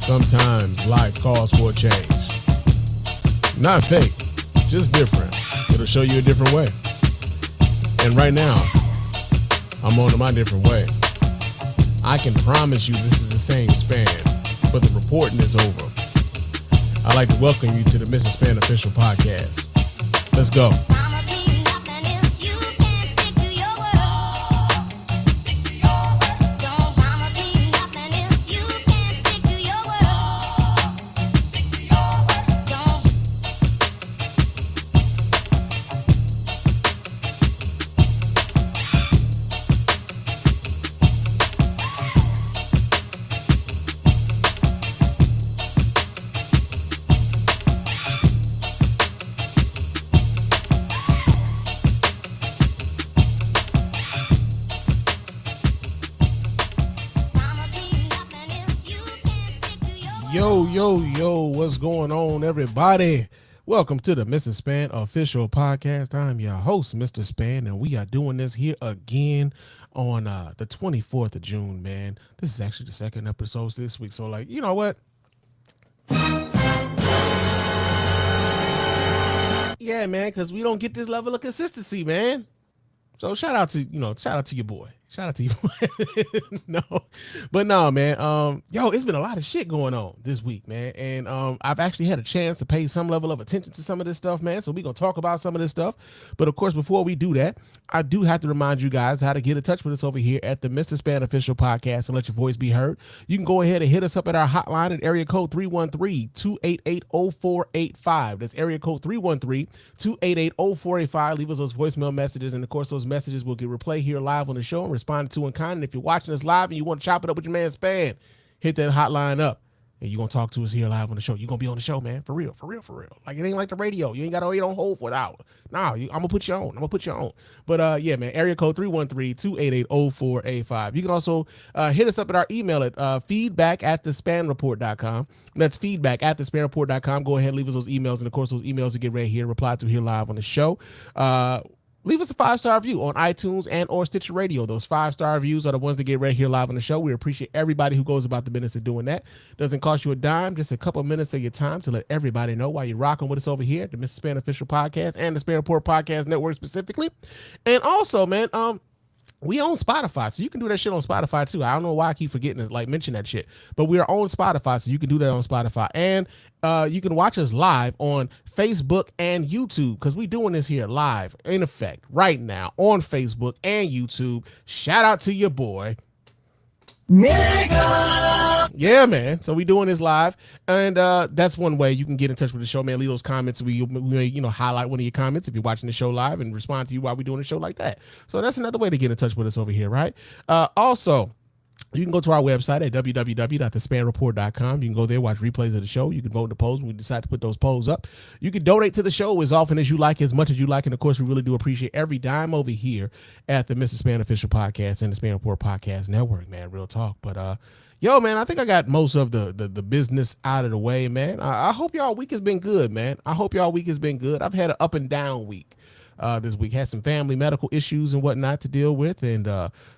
Sometimes life calls for a change. Not fake, just different. It'll show you a different way. And right now, I'm on to my different way. I can promise you this is the same Spann, but the reporting is over. I'd like to welcome you to the Mr. Spann official podcast. Let's go. Yo, what's going on, everybody? Welcome to the Mr. Spann official podcast. I'm your host, Mr. Spann, and we are doing this here again on the 24th of June, man. This is actually the second episode this week, so like, you know what? Yeah, man, because we don't get this level of consistency, man. So shout out to your boy. Shout out to you. No, man. It's been a lot of shit going on this week, man. And I've actually had a chance to pay some level of attention to some of this stuff, man. So we're going to talk about some of this stuff. But of course, before we do that, I do have to remind you guys how to get in touch with us over here at the Mr. Spann official podcast and let your voice be heard. You can go ahead and hit us up at our hotline at area code 313-288-0485. That's area code 313-288-0485. Leave us those voicemail messages. And of course, those messages will get replayed here live on the show and responded to in kind. And if you're watching us live and you want to chop it up with your man Spann, hit that hotline up and you're going to talk to us here live on the show. You're going to be on the show, man. For real. Like, it ain't like the radio. You ain't got to wait on hold for an hour. Nah, I'm going to put you on. But yeah, man, area code 313-288-0485. You can also hit us up at our email at feedback@thespannreport.com. That's feedback@thespannreport.com. Go ahead and leave us those emails. And of course, those emails will get right here, reply to here live on the show. Leave us a 5-star review on iTunes and or Stitcher Radio. Those 5-star reviews are the ones that get right here live on the show. We appreciate everybody who goes about the business of doing that. Doesn't cost you a dime, just a couple of minutes of your time to let everybody know why you're rocking with us over here at the Mr. Spann official podcast and the Spann Report Podcast Network specifically. And also, man, we own Spotify, so you can do that shit on Spotify too. I don't know why I keep forgetting to mention that shit, but we are on Spotify, so you can do that on Spotify. And you can watch us live on Facebook and YouTube, because we doing this here live in effect right now on Facebook and YouTube. Shout out to your boy Malika. Yeah, man. So we doing this live, and that's one way you can get in touch with the show, man. Leave those comments. We may, highlight one of your comments if you're watching the show live and respond to you while we're doing the show like that. So that's another way to get in touch with us over here, right? Also, you can go to our website at www.thespannreport.com. You can go there, watch replays of the show. You can vote in the polls when we decide to put those polls up. You can donate to the show as often as you like, as much as you like. And of course, we really do appreciate every dime over here at the Mr. Spann official podcast and the Spann Report Podcast Network, man. Real talk. But yo, man, I think I got most of the business out of the way, man. I hope y'all week has been good, man. I've had an up and down week. This week had some family medical issues and whatnot to deal with, and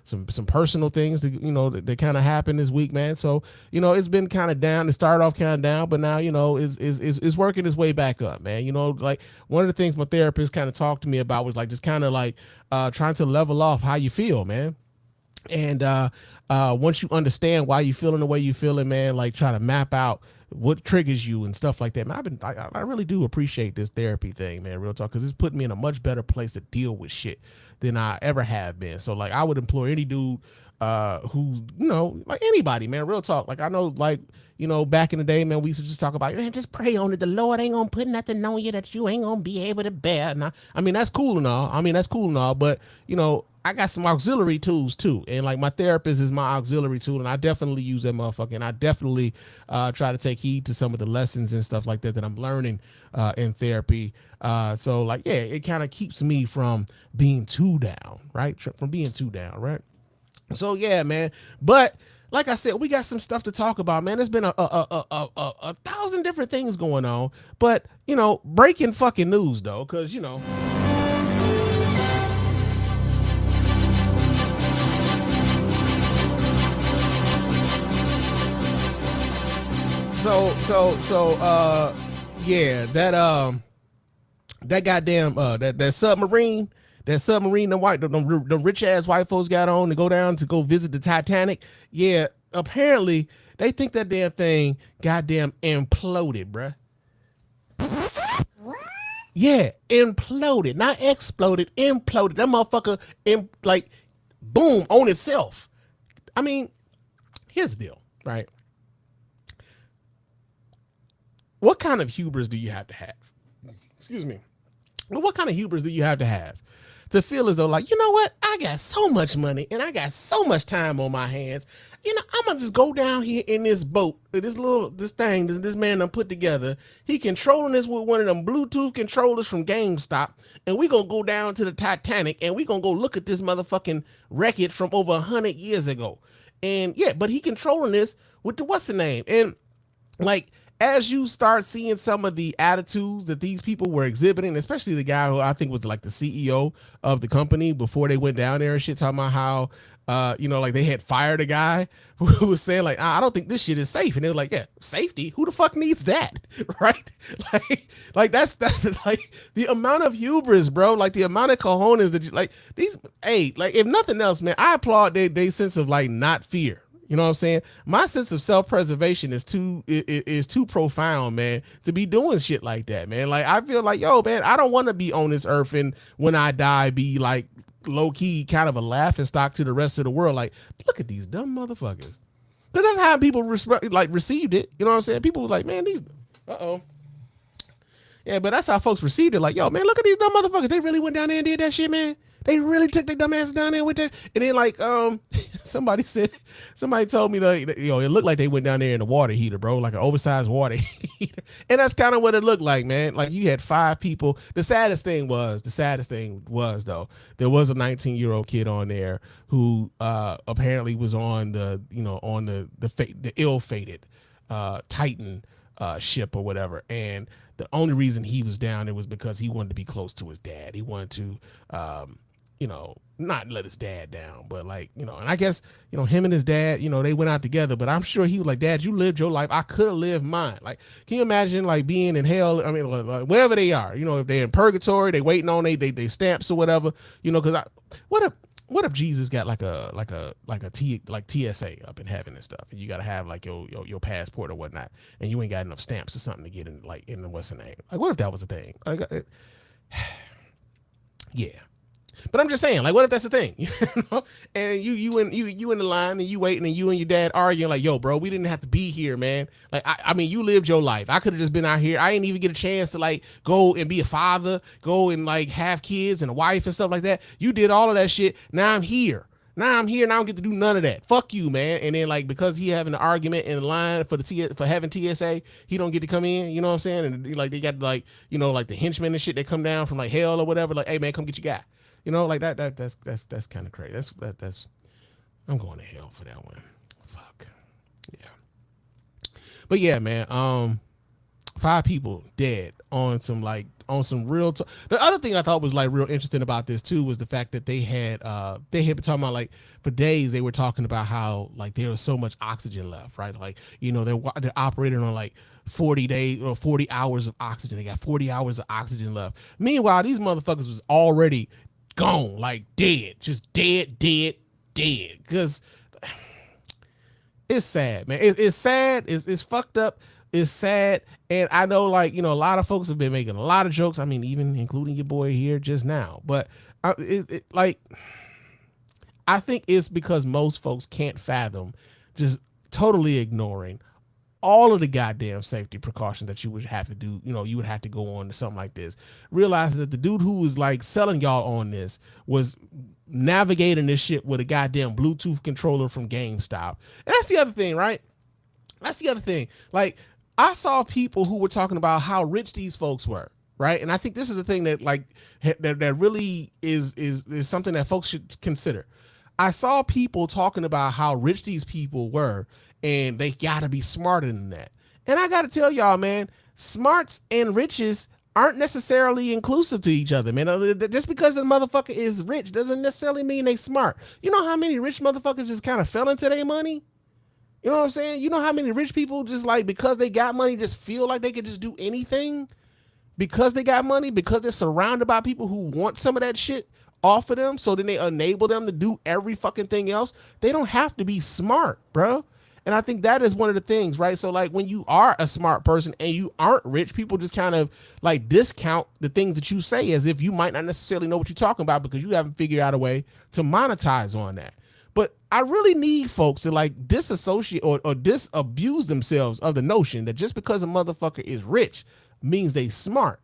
some personal things that kind of happened this week, man. So it's been kind of down. It started off kind of down, but now is working its way back up, man. Like one of the things my therapist kind of talked to me about was like just kind of like trying to level off how you feel, man. And once you understand why you feeling the way you feeling, man, like try to map out what triggers you and stuff like that, man. I really do appreciate this therapy thing, man, real talk, because it's put me in a much better place to deal with shit than I ever have been. So like I would implore any dude who's like anybody, man, real talk. Like I know, like back in the day, man, we used to just talk about, man, just pray on it. The Lord ain't gonna put nothing on you that you ain't gonna be able to bear. Now, I mean that's cool and all, but I got some auxiliary tools too. And like my therapist is my auxiliary tool, and I definitely use that motherfucker. And I definitely try to take heed to some of the lessons and stuff like that I'm learning in therapy. So like, yeah, it kind of keeps me from being too down, right? Right. So yeah, man. But like I said, we got some stuff to talk about, man. There's been a thousand different things going on, but breaking fucking news though, because Yeah, that goddamn that submarine. That submarine, the rich ass white folks got on to go down to go visit the Titanic. Yeah, apparently they think that damn thing goddamn imploded, bruh. Yeah, imploded, not exploded, imploded. That motherfucker, like, boom, on itself. I mean, here's the deal, right? What kind of hubris do you have to have? Excuse me. What kind of hubris do you have to feel as though, like, you know what? I got so much money and I got so much time on my hands. You know, I'm gonna just go down here in this boat, this thing this man done put together. He controlling this with one of them Bluetooth controllers from GameStop, and we gonna go down to the Titanic and we gonna go look at this motherfucking wreckage from over 100 years ago. And yeah, but he controlling this with the what's the name? And like, as you start seeing some of the attitudes that these people were exhibiting, especially the guy who I think was like the CEO of the company before they went down there and shit, talking about how, like they had fired a guy who was saying like, I don't think this shit is safe. And they were like, yeah, safety? Who the fuck needs that? Right? Like that's like the amount of hubris, bro. Like the amount of cojones that you, like these, hey, like if nothing else, man, I applaud their sense of like not fear. You know what I'm saying? My sense of self-preservation is too profound, man, to be doing shit like that, man. Like, I feel like, yo, man, I don't want to be on this earth and when I die, be like low-key kind of a laughing stock to the rest of the world. Like, look at these dumb motherfuckers. Because that's how people received it. You know what I'm saying? People was like, man, these, uh-oh. Yeah, but that's how folks received it. Like, yo, man, look at these dumb motherfuckers. They really went down there and did that shit, man. They really took their dumb ass down there with that. And then like, somebody told me that, it looked like they went down there in a water heater, bro, like an oversized water heater. And that's kind of what it looked like, man. Like you had 5 people. The saddest thing was though, there was a 19-year-old kid on there who apparently was on the ill-fated Titan ship or whatever. And the only reason he was down there was because he wanted to be close to his dad. He wanted to, not let his dad down, but like, and I guess, him and his dad, they went out together, but I'm sure he was like, Dad, you lived your life. I could have lived mine. Like, can you imagine like being in hell? I mean, like, wherever they are, if they're in purgatory, they waiting on they stamps or whatever, cause what if Jesus got like TSA up in heaven and stuff, and you got to have like your passport or whatnot, and you ain't got enough stamps or something to get in, like in the what's the name? Like, what if that was a thing? Like, yeah. But I'm just saying, like, what if that's the thing? And you in the line and you waiting and you and your dad arguing like, yo, bro, we didn't have to be here, man. Like, I mean, you lived your life. I could have just been out here. I didn't even get a chance to like go and be a father, go and like have kids and a wife and stuff like that. You did all of that shit. Now I'm here. Now I don't get to do none of that. Fuck you, man. And then like, because he having an argument in line for having TSA, he don't get to come in. You know what I'm saying? And like they got like, like the henchmen and shit that come down from like hell or whatever. Like, hey man, come get your guy. Like that's kind of crazy. That's I'm going to hell for that one. Fuck. Yeah. But yeah, man, 5 people dead on some real the other thing I thought was like real interesting about this too was the fact that they had been talking about, like, for days they were talking about how like there was so much oxygen left, right? Like, they're operating on like 40 days or 40 hours of oxygen. They got 40 hours of oxygen left. Meanwhile, these motherfuckers was already gone, like dead, just dead. Because it's sad, man. It's sad. It's fucked up. It's sad. And I know, like, a lot of folks have been making a lot of jokes. I mean, even including your boy here just now. But I think it's because most folks can't fathom just totally ignoring all of the goddamn safety precautions that you would have to do. You would have to go on to something like this, realizing that the dude who was like selling y'all on this was navigating this shit with a goddamn Bluetooth controller from GameStop. And that's the other thing, right? That's the other thing. Like, I saw people who were talking about how rich these folks were, right? And I think this is a thing that like that really is something that folks should consider. I saw people talking about how rich these people were, and they gotta be smarter than that. And I gotta tell y'all, man, smarts and riches aren't necessarily inclusive to each other, man. Just because the motherfucker is rich doesn't necessarily mean they smart. You know how many rich motherfuckers just kind of fell into their money? You know what I'm saying? You know how many rich people just like because they got money just feel like they could just do anything because they got money, because they're surrounded by people who want some of that shit off of them, so then they enable them to do every fucking thing else. They don't have to be smart, bro. And I think that is one of the things, right? So like when you are a smart person and you aren't rich, people just kind of like discount the things that you say as if you might not necessarily know what you're talking about because you haven't figured out a way to monetize on that. But I really need folks to like disassociate or disabuse themselves of the notion that just because a motherfucker is rich means they smart.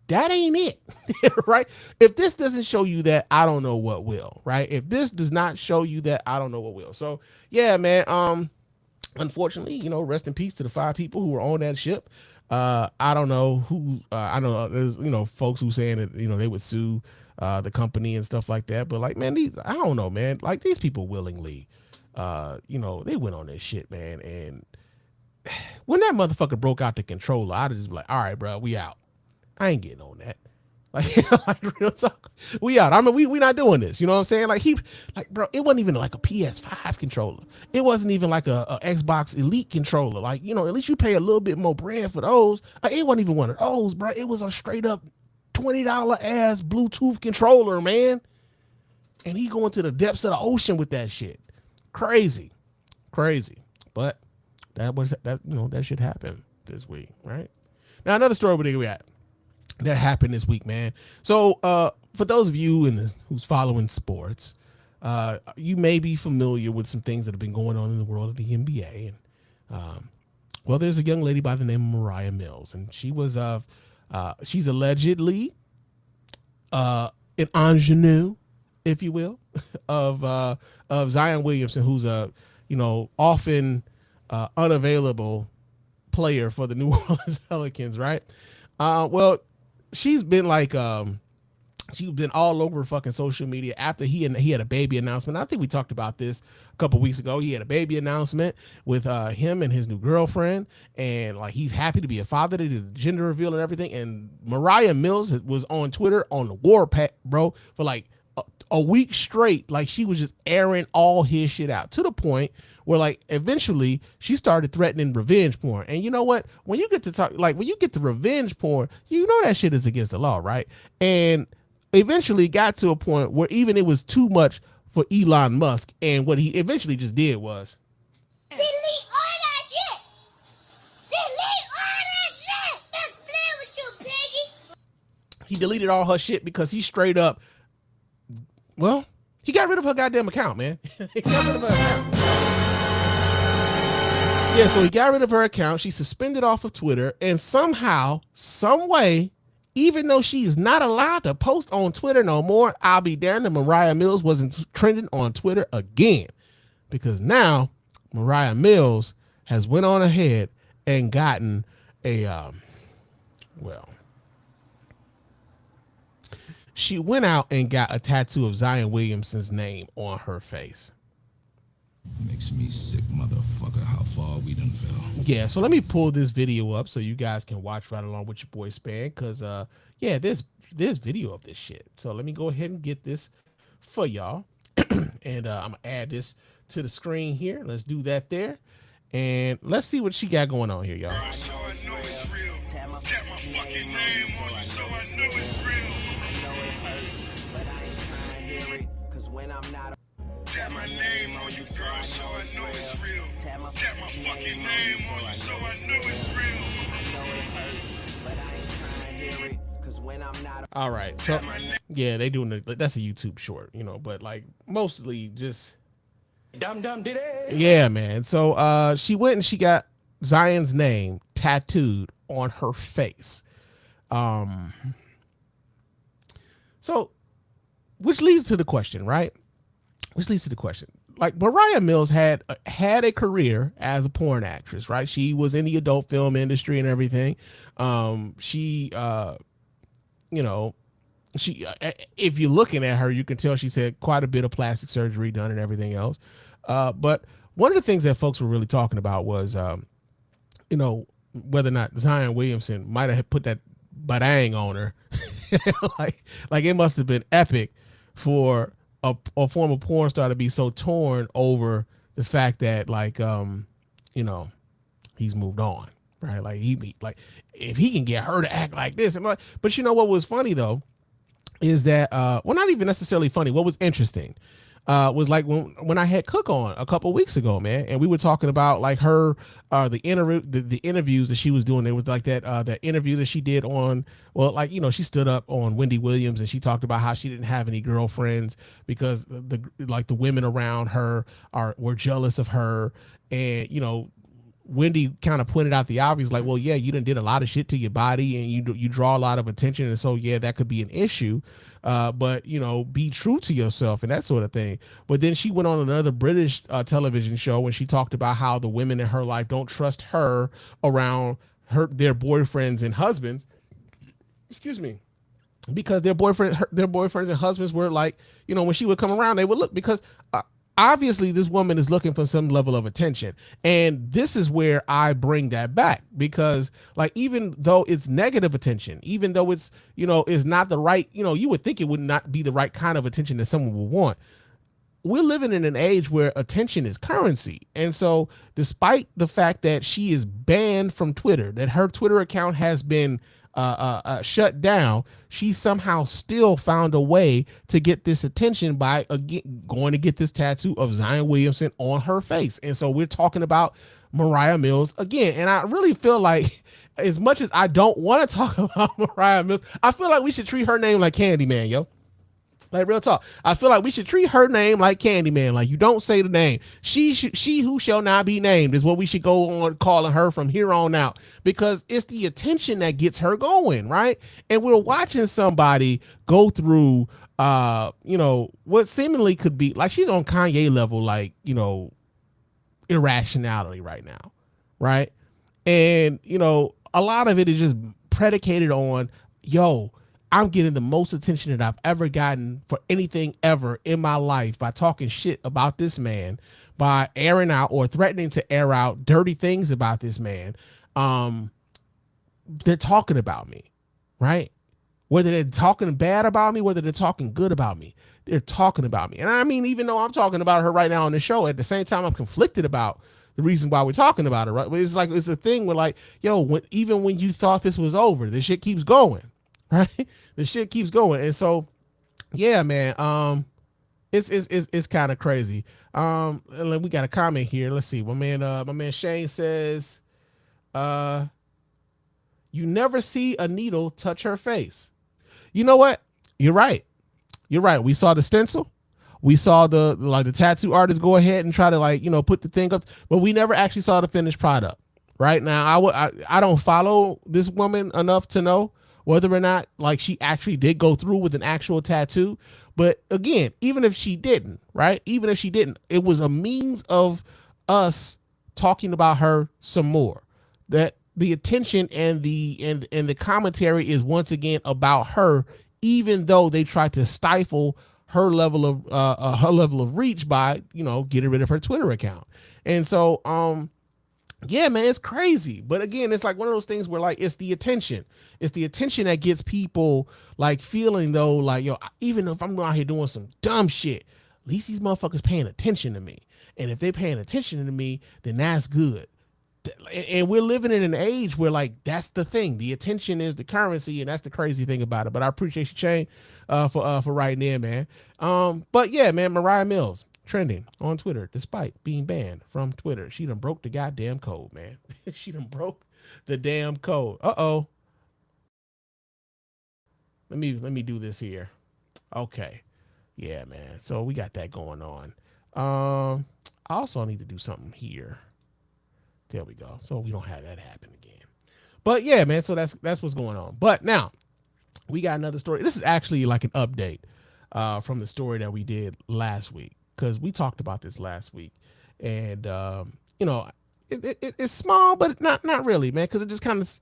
That ain't it, right? If this doesn't show you that, I don't know what will, right? If this does not show you that, I don't know what will. So yeah, man. Unfortunately, you know, rest in peace to the 5 people who were on that ship. I don't know who. I know there's folks who saying that they would sue the company and stuff like that. But like, man, I don't know, man. Like these people willingly, they went on this shit, man. And when that motherfucker broke out the controller, I'd just be like, all right, bro, we out. I ain't getting on that. Like real talk, we out. I mean, we not doing this. You know what I'm saying? Bro, it wasn't even like a PS5 controller. It wasn't even like a Xbox Elite controller. Like, at least you pay a little bit more bread for those. It wasn't even one of those, bro. It was a straight up $20 ass Bluetooth controller, man. And he going to the depths of the ocean with that shit. Crazy. But that shit happened this week, right? Now another story where we at. That happened this week, man. So for those of you who's following sports, you may be familiar with some things that have been going on in the world of the NBA. And well, there's a young lady by the name of Moriah Mills, and she was she's allegedly an ingenue, if you will, of Zion Williamson, who's a often unavailable player for the New Orleans Pelicans, right? Well, she's been like she's been all over fucking social media after he had a baby announcement. I think we talked about this a couple weeks ago. He had a baby announcement with him and his new girlfriend, and like he's happy to be a father. They did the gender reveal and everything. And Moriah Mills was on Twitter on the warpath, bro, for like a week straight. Like she was just airing all his shit out to the point where like eventually she started threatening revenge porn. And you know what? When you get to revenge porn, that shit is against the law, right? And eventually got to a point where even it was too much for Elon Musk. And what he eventually just did was delete all that shit. Delete all that shit. That's playing with you, piggy. He deleted all her shit because he straight up, well, he got rid of her goddamn account, man. He got rid of her account. Yeah, so he got rid of her account. She suspended off of Twitter, and somehow, some way, even though she's not allowed to post on Twitter no more, I'll be damned if Moriah Mills wasn't trending on Twitter again. Because now Moriah Mills has went on ahead and gotten she went out and got a tattoo of Zion Williamson's name on her face. Makes me sick, motherfucker, how far we done fell. Yeah, so let me pull this video up so you guys can watch right along with your boy Spann, because there's video of this shit. So let me go ahead and get this for y'all. And I'm gonna add this to the screen here. Let's do that there. And let's see what she got going on here, y'all. So I know it's real. Tap my fucking name on you, so I know it's real. I know it hurts, but I ain't trying to hear it, cause when I'm not tap my name on you, girl, so I know it's real. Tap my fucking name on you, so I know it's real. I know it hurts, but I ain't trying to hear it, cause when I'm not. All right, so yeah, they doing that's a YouTube short, but like mostly just Dum did it. Yeah, man. So she went and she got Zion's name tattooed on her face. So which leads to the question, right? Like Moriah Mills had a career as a porn actress, right? She was in the adult film industry and everything. She if you're looking at her, you can tell she's had quite a bit of plastic surgery done and everything else. But one of the things that folks were really talking about was, whether or not Zion Williamson might have put that badang on her. like it must have been epic for a former porn star to be so torn over the fact that you know, he's moved on, right? Like like if he can get her to act like this, and like, but you know what was funny though is that well, not even necessarily funny. What was interesting was like when I had Cook on a couple weeks ago, man, and we were talking about like her the interviews that she was doing. There was like that interview that she did on, well, like, you know, she stood up on Wendy Williams and she talked about how she didn't have any girlfriends because the women around her were jealous of her, and you know, Wendy kind of pointed out the obvious, like, well, yeah, you done did a lot of shit to your body and you draw a lot of attention. And so, yeah, that could be an issue. But, you know, be true to yourself and that sort of thing. But then she went on another British television show when she talked about how the women in her life don't trust her around their boyfriends and husbands. Excuse me. Because their boyfriends and husbands were like, you know, when she would come around, they would look, because obviously this woman is looking for some level of attention. And this is where I bring that back, because like, even though it's negative attention, even though it's, you know, is not the right, you know, you would think it would not be the right kind of attention that someone would want. We're living in an age where attention is currency. And so despite the fact that she is banned from Twitter, that her Twitter account has been shut down, she somehow still found a way to get this attention by going to get this tattoo of Zion Williamson on her face. And so we're talking about Moriah Mills again. And I really feel like, as much as I don't want to talk about Moriah Mills, I feel like we should treat her name like Candyman, yo. Like, real talk. I feel like we should treat her name like Candyman. Like, you don't say the name. She who shall not be named is what we should go on calling her from here on out, because it's the attention that gets her going, right? And we're watching somebody go through, you know, what seemingly could be like, she's on Kanye level, like, you know, irrationality right now, right? And, you know, a lot of it is just predicated on, yo, I'm getting the most attention that I've ever gotten for anything ever in my life by talking shit about this man, by airing out or threatening to air out dirty things about this man. They're talking about me, right? Whether they're talking bad about me, whether they're talking good about me, they're talking about me. And I mean, even though I'm talking about her right now on the show, at the same time, I'm conflicted about the reason why we're talking about it, right? But it's like, it's a thing where like, yo, even when you thought this was over, this shit keeps going. Right, the shit keeps going, and so, yeah, man, it's kind of crazy. We got a comment here. Let's see. My man Shane says, you never see a needle touch her face. You know what? You're right. You're right. We saw the stencil. We saw the tattoo artist go ahead and try to, like, you know, put the thing up, but we never actually saw the finished product. Right now, I don't follow this woman enough to know whether or not, like, she actually did go through with an actual tattoo. But again, even if she didn't, right? Even if she didn't, it was a means of us talking about her some more. That the attention and the commentary is once again about her, even though they tried to stifle her level of reach by, you know, getting rid of her Twitter account. And so, yeah, man, it's crazy. But again, it's like one of those things where, like, it's the attention. It's the attention that gets people, like, feeling though, like, yo, even if I'm out here doing some dumb shit, at least these motherfuckers paying attention to me. And if they're paying attention to me, then that's good. And we're living in an age where, like, that's the thing. The attention is the currency, and that's the crazy thing about it. But I appreciate you, Shane, for writing in, man. But yeah, man, Moriah Mills trending on Twitter despite being banned from Twitter. She done broke the goddamn code, man. She done broke the damn code. Uh-oh. Let me do this here. Okay. Yeah, man. So we got that going on. I also need to do something here. There we go. So we don't have that happen again. But yeah, man. So that's what's going on. But now we got another story. This is actually like an update from the story that we did last week, because we talked about this last week, and you know, it's small, but not really, man, because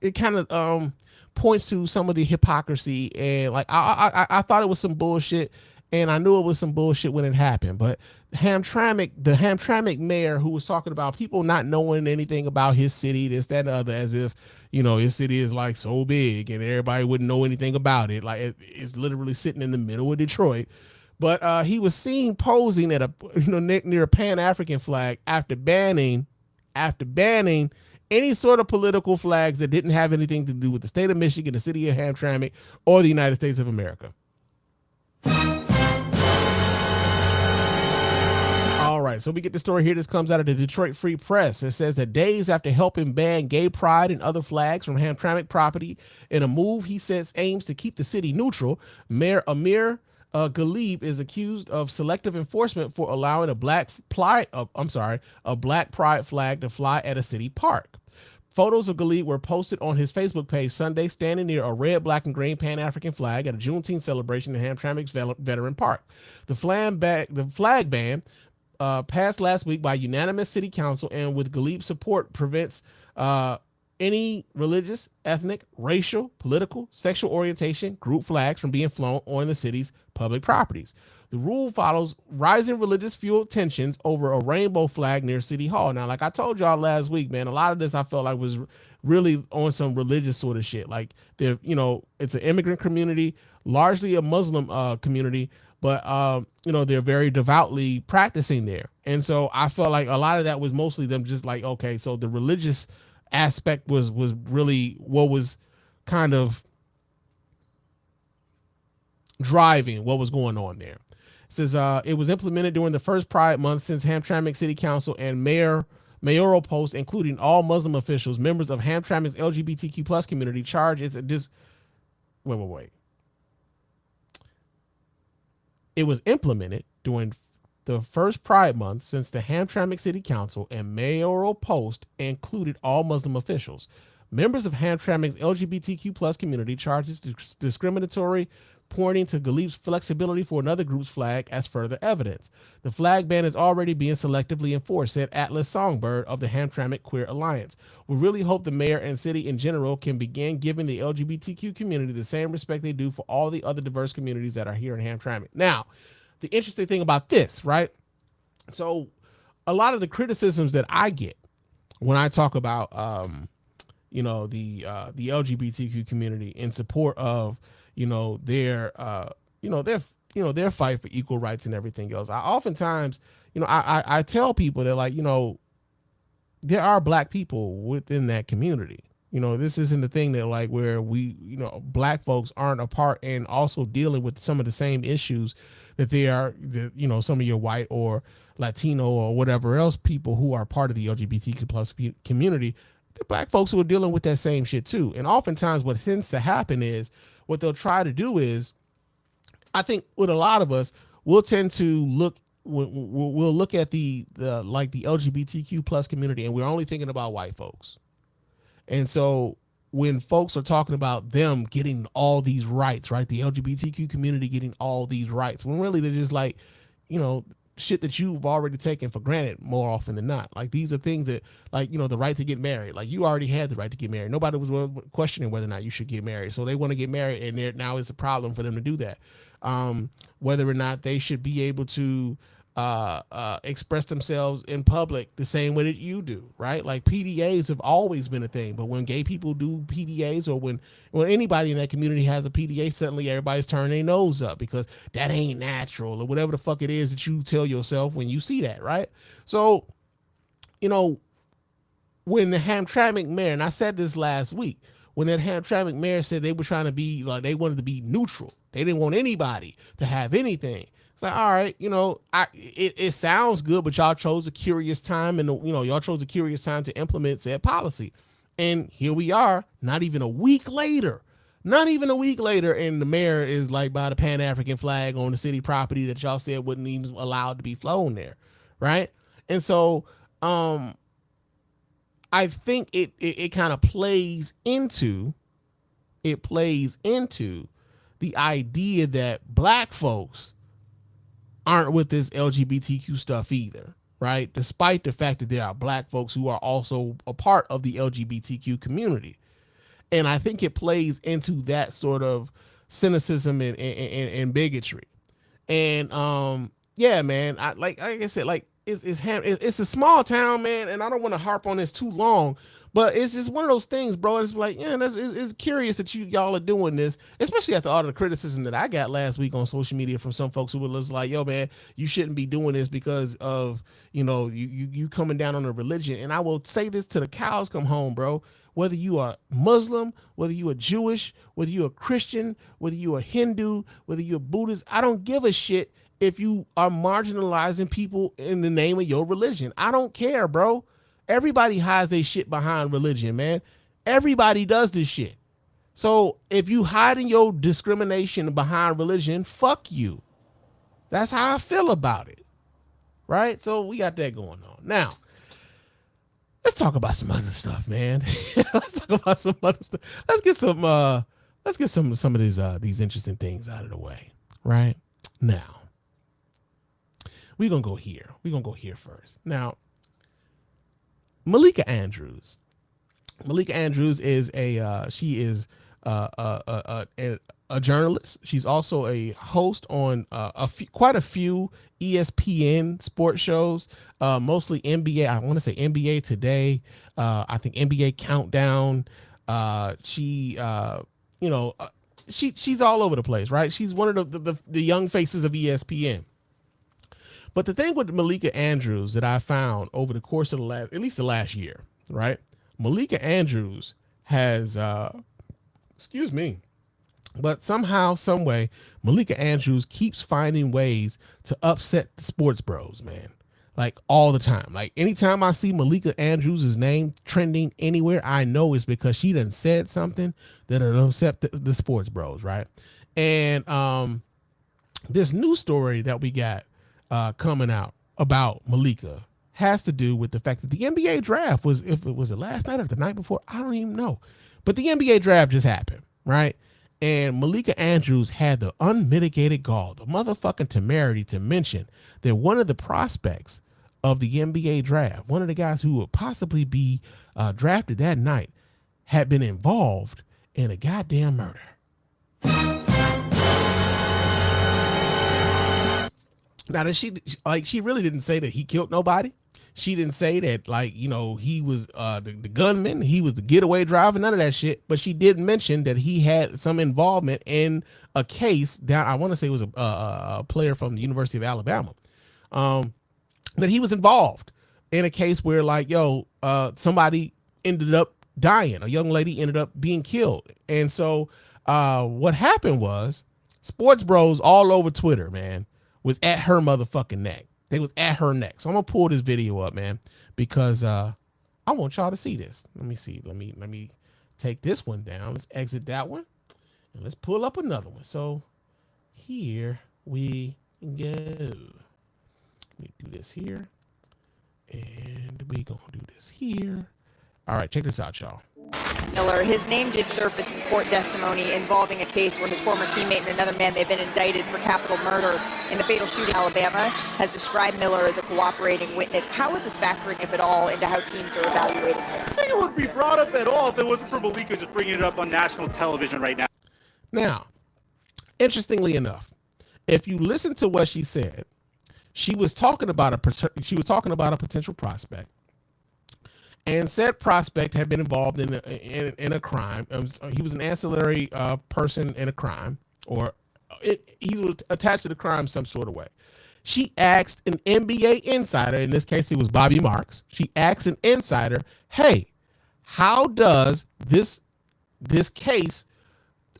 it kind of points to some of the hypocrisy, and like I thought it was some bullshit, and I knew it was some bullshit when it happened. But the Hamtramck mayor, who was talking about people not knowing anything about his city, this, that, and the other, as if, you know, his city is like so big and everybody wouldn't know anything about it. Like, it's literally sitting in the middle of Detroit. But he was seen posing at near a Pan-African flag after banning after banning any sort of political flags that didn't have anything to do with the state of Michigan, the city of Hamtramck, or the United States of America. All right, so we get the story here. This comes out of the Detroit Free Press. It says that days after helping ban gay pride and other flags from Hamtramck property in a move he says aims to keep the city neutral, Mayor Umar Galib is accused of selective enforcement for allowing a black pride flag to fly at a city park. Photos of Galib were posted on his Facebook page Sunday, standing near a red, black, and green Pan-African flag at a Juneteenth celebration in Hamtramck's Veteran Park. The flag ban passed last week by unanimous city council, and with Galib's support, prevents any religious, ethnic, racial, political, sexual orientation group flags from being flown on the city's public properties. The rule follows rising religious-fueled tensions over a rainbow flag near City Hall. Now, like I told y'all last week, man, a lot of this I felt like was really on some religious sort of shit. Like, it's an immigrant community, largely a Muslim community, but they're very devoutly practicing there. And so I felt like a lot of that was mostly them just like, okay, so the religious aspect was really what was kind of driving what was going on there. It says it was implemented during the first Pride Month since Hamtramck City Council and mayoral posts, including all Muslim officials, members of Hamtramck's LGBTQ plus community, charge it's wait. It was implemented during the first Pride Month since the Hamtramck City Council and mayoral post included all Muslim officials. Members of Hamtramck's LGBTQ plus community charges discriminatory, pointing to Galib's flexibility for another group's flag as further evidence. The flag ban is already being selectively enforced, said Atlas Songbird of the Hamtramck Queer Alliance. We really hope the mayor and city in general can begin giving the LGBTQ community the same respect they do for all the other diverse communities that are here in Hamtramck. Now, the interesting thing about this, right? So a lot of the criticisms that I get when I talk about, the LGBTQ community in support of, their fight for equal rights and everything else. I oftentimes, I tell people that, like, there are black people within that community. This isn't the thing that, like, where we, black folks aren't a part and also dealing with some of the same issues that they are, some of your white or Latino or whatever else people who are part of the LGBTQ plus community. The black folks who are dealing with that same shit too. And oftentimes what tends to happen is, what they'll try to do is, I think with a lot of us, we'll tend to look at the LGBTQ plus community, and we're only thinking about white folks. And so when folks are talking about them getting all these rights, right, the LGBTQ community getting all these rights, when really they're just like, shit that you've already taken for granted more often than not. Like, these are things that, like, the right to get married. Like, you already had the right to get married. Nobody was questioning whether or not you should get married. So they want to get married, and now it's a problem for them to do that. Whether or not they should be able to express themselves in public the same way that you do, right? Like, PDAs have always been a thing, but when gay people do PDAs, or when anybody in that community has a PDA, suddenly everybody's turning their nose up because that ain't natural, or whatever the fuck it is that you tell yourself when you see that, right? So, when the Hamtramck mayor, and I said this last week, when that Hamtramck mayor said they were trying to be, like, they wanted to be neutral, they didn't want anybody to have anything. It's like, all right, it sounds good, but y'all chose a curious time, and y'all chose a curious time to implement said policy. And here we are, not even a week later, and the mayor is like by the Pan-African flag on the city property that y'all said wouldn't even allowed to be flown there, right? And so I think it kind of plays into the idea that black folks aren't with this LGBTQ stuff either, right? Despite the fact that there are black folks who are also a part of the LGBTQ community. And I think it plays into that sort of cynicism and bigotry. And yeah, man, like I said, like, it's a small town, man, and I don't want to harp on this too long, but it's just one of those things, bro. It's like, yeah, it's curious that y'all are doing this, especially after all the criticism that I got last week on social media from some folks who were just like, yo, man, you shouldn't be doing this because of, you coming down on a religion. And I will say this till the cows come home, bro. Whether you are Muslim, whether you are Jewish, whether you are Christian, whether you are Hindu, whether you're Buddhist, I don't give a shit if you are marginalizing people in the name of your religion. I don't care, bro. Everybody hides their shit behind religion, man. Everybody does this shit. So if you hiding your discrimination behind religion, fuck you. That's how I feel about it. Right? So we got that going on. Now, let's talk about some other stuff, man. Let's talk about some other stuff. Let's get some of these interesting things out of the way. Right? Now, we're gonna go here. We're gonna go here first. Now, Malika Andrews. Malika Andrews is a journalist. She's also a host on quite a few ESPN sports shows, mostly NBA. I want to say NBA Today. I think NBA Countdown. She's all over the place, right? She's one of the young faces of ESPN. But the thing with Malika Andrews that I found over the course of at least the last year, right? Malika Andrews has, but somehow, some way, Malika Andrews keeps finding ways to upset the sports bros, man. Like all the time. Like anytime I see Malika Andrews' name trending anywhere, I know it's because she done said something that'll upset the sports bros, right? And this new story that we got coming out about Malika has to do with the fact that the NBA draft was, if it was the last night or the night before, I don't even know. But the NBA draft just happened, right? And Malika Andrews had the unmitigated gall, the motherfucking temerity to mention that one of the prospects of the NBA draft, one of the guys who would possibly be drafted that night, had been involved in a goddamn murder. Now, she really didn't say that he killed nobody. She didn't say that, he was the gunman, he was the getaway driver, none of that shit. But she did mention that he had some involvement in a case that I want to say was a player from the University of Alabama, that he was involved in a case where somebody ended up dying. A young lady ended up being killed. And so what happened was sports bros all over Twitter, man, was at her motherfucking neck. They was at her neck. So I'm gonna pull this video up, man, because I want y'all to see this. Let me see. Let me take this one down. Let's exit that one, and let's pull up another one. So here we go. Let me do this here, and we gonna do this here. All right, check this out, y'all. Miller, his name did surface in court testimony involving a case where his former teammate and another man, they've been indicted for capital murder in the fatal shooting in Alabama, has described Miller as a cooperating witness. How is this factoring, if at all, into how teams are evaluating him? I think it wouldn't be brought up at all if it wasn't for Malika just bringing it up on national television right now. Now, interestingly enough, if you listen to what she said, she was talking about a potential prospect. And said prospect had been involved in a crime. He was an ancillary person in a crime, or he was attached to the crime some sort of way. She asked an NBA insider, in this case it was Bobby Marks. She asked an insider, "Hey, how does this case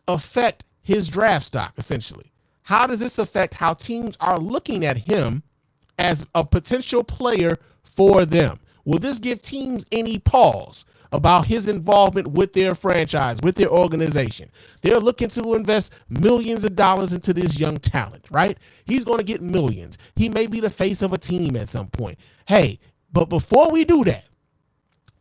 affect his draft stock? Essentially, how does this affect how teams are looking at him as a potential player for them? Will this give teams any pause about his involvement with their franchise, with their organization? They're looking to invest millions of dollars into this young talent, right? He's going to get millions. He may be the face of a team at some point. Hey, but before we do that,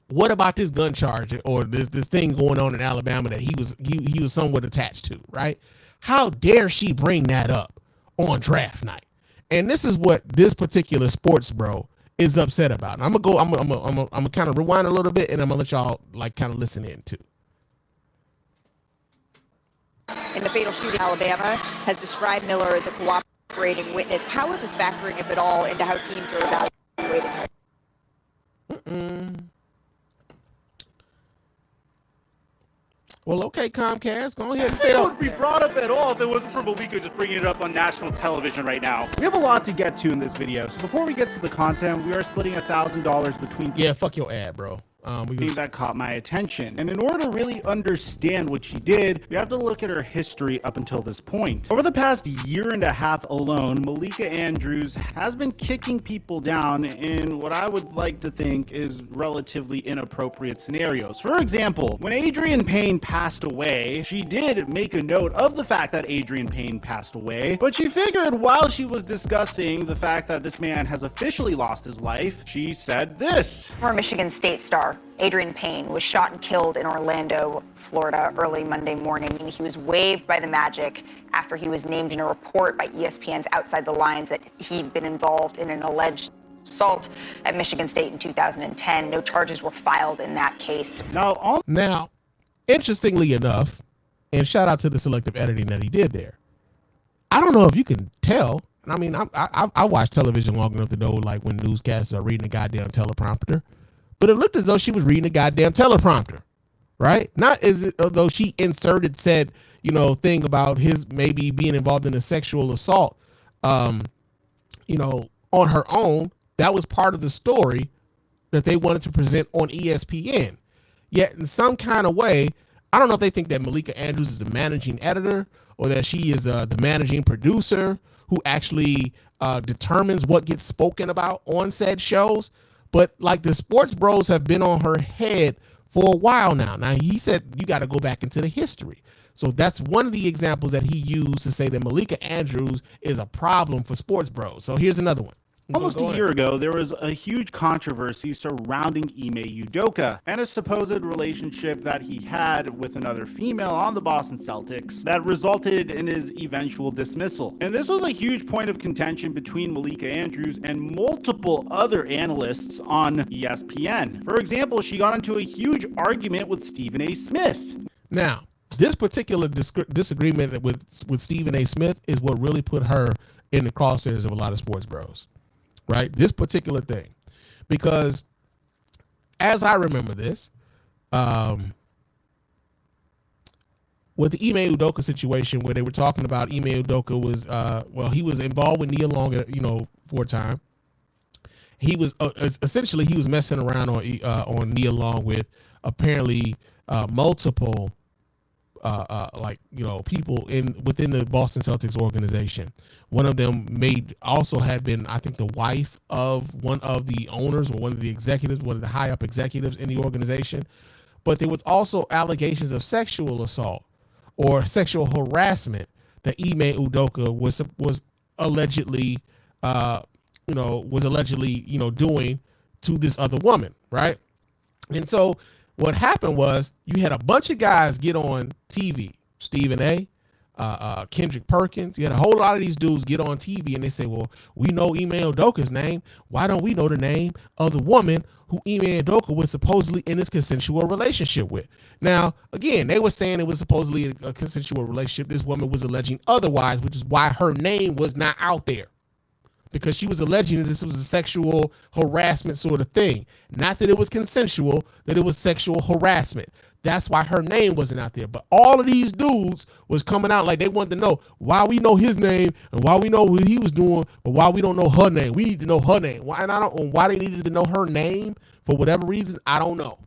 what about this gun charge or this thing going on in Alabama that he was somewhat attached to, right? How dare she bring that up on draft night? And this is what this particular sports bro is upset about. And I'm gonna kind of rewind a little bit, and I'm gonna let y'all kind of listen in too. In the fatal shooting in Alabama, has described Miller as a cooperating witness. How is this factoring, if at all, into how teams are evaluating? Well, okay, Comcast, go ahead and It tell. wouldn't be brought up at all if it wasn't for Malika just bringing it up on national television right now. We have a lot to get to in this video, so before we get to the content, we are splitting $1,000 between Yeah, fuck your ad, bro. that caught my attention. And in order to really understand what she did, we have to look at her history up until this point. Over the past year and a half alone, Malika Andrews has been kicking people down in what I would like to think is relatively inappropriate scenarios. For example, when Adrian Payne passed away, she did make a note of the fact that Adrian Payne passed away, but she figured while she was discussing the fact that this man has officially lost his life, she said this. Former Michigan State star Adrian Payne was shot and killed in Orlando, Florida, early Monday morning. He was waived by the Magic after he was named in a report by ESPN's Outside the Lines that he'd been involved in an alleged assault at Michigan State in 2010. No charges were filed in that case. Now, interestingly enough, and shout out to the selective editing that he did there, I don't know if you can tell. I mean, I watch television long enough to know, like, when newscasters are reading a goddamn teleprompter. But it looked as though she was reading a goddamn teleprompter, right? Not as though she inserted said, thing about his maybe being involved in a sexual assault, on her own. That was part of the story that they wanted to present on ESPN. Yet in some kind of way, I don't know if they think that Malika Andrews is the managing editor or that she is the managing producer who actually determines what gets spoken about on said shows. But like the sports bros have been on her head for a while now. Now, he said you got to go back into the history. So that's one of the examples that he used to say that Malika Andrews is a problem for sports bros. So here's another one. Almost a year ago, there was a huge controversy surrounding Ime Udoka and a supposed relationship that he had with another female on the Boston Celtics that resulted in his eventual dismissal. And this was a huge point of contention between Malika Andrews and multiple other analysts on ESPN. For example, she got into a huge argument with Stephen A. Smith. Now, this particular disagreement with Stephen A. Smith is what really put her in the crosshairs of a lot of sports bros. Right, this particular thing, because as I remember this, with the Ime Udoka situation, where they were talking about Ime Udoka was, he was involved with Nia Long, for a time. He was essentially he was messing around on Nia Long with apparently multiple people within the Boston Celtics organization. One of them had been, I think, the wife of one of the owners or one of the executives, one of the high up executives in the organization. But there was also allegations of sexual assault or sexual harassment that Ime Udoka was allegedly doing to this other woman, right? And so what happened was you had a bunch of guys get on TV, Stephen A., Kendrick Perkins. You had a whole lot of these dudes get on TV and they say, well, we know Ime Udoka's name. Why don't we know the name of the woman who Ime Udoka was supposedly in this consensual relationship with? Now, again, they were saying it was supposedly a consensual relationship. This woman was alleging otherwise, which is why her name was not out there. Because she was alleging that this was a sexual harassment sort of thing. Not that it was consensual, that it was sexual harassment. That's why her name wasn't out there. But all of these dudes was coming out like they wanted to know why we know his name and why we know what he was doing, but why we don't know her name. We need to know her name. Why they needed to know her name for whatever reason, I don't know.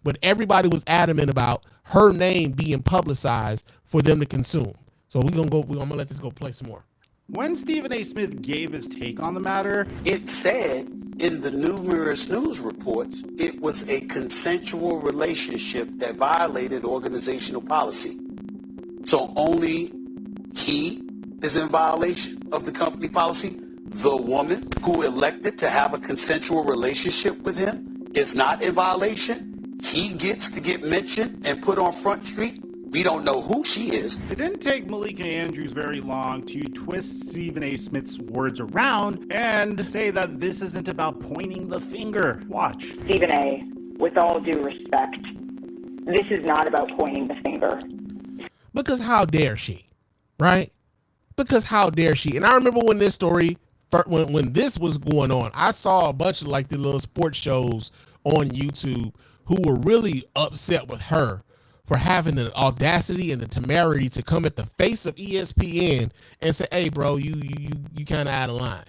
But everybody was adamant about her name being publicized for them to consume. So I'm gonna let this go play some more. When Stephen A. Smith gave his take on the matter, it said in the numerous news reports it was a consensual relationship that violated organizational policy. So only he is in violation of the company policy. The woman who elected to have a consensual relationship with him is not in violation. He gets to get mentioned and put on Front Street. We don't know who she is. It didn't take Malika Andrews very long to twist Stephen A. Smith's words around and say that this isn't about pointing the finger. Watch. Stephen A., with all due respect, this is not about pointing the finger. Because how dare she, right? Because how dare she? And I remember when this story when this was going on, I saw a bunch of like the little sports shows on YouTube who were really upset with her for having the audacity and the temerity to come at the face of ESPN and say, "Hey, bro, you kind of out of line."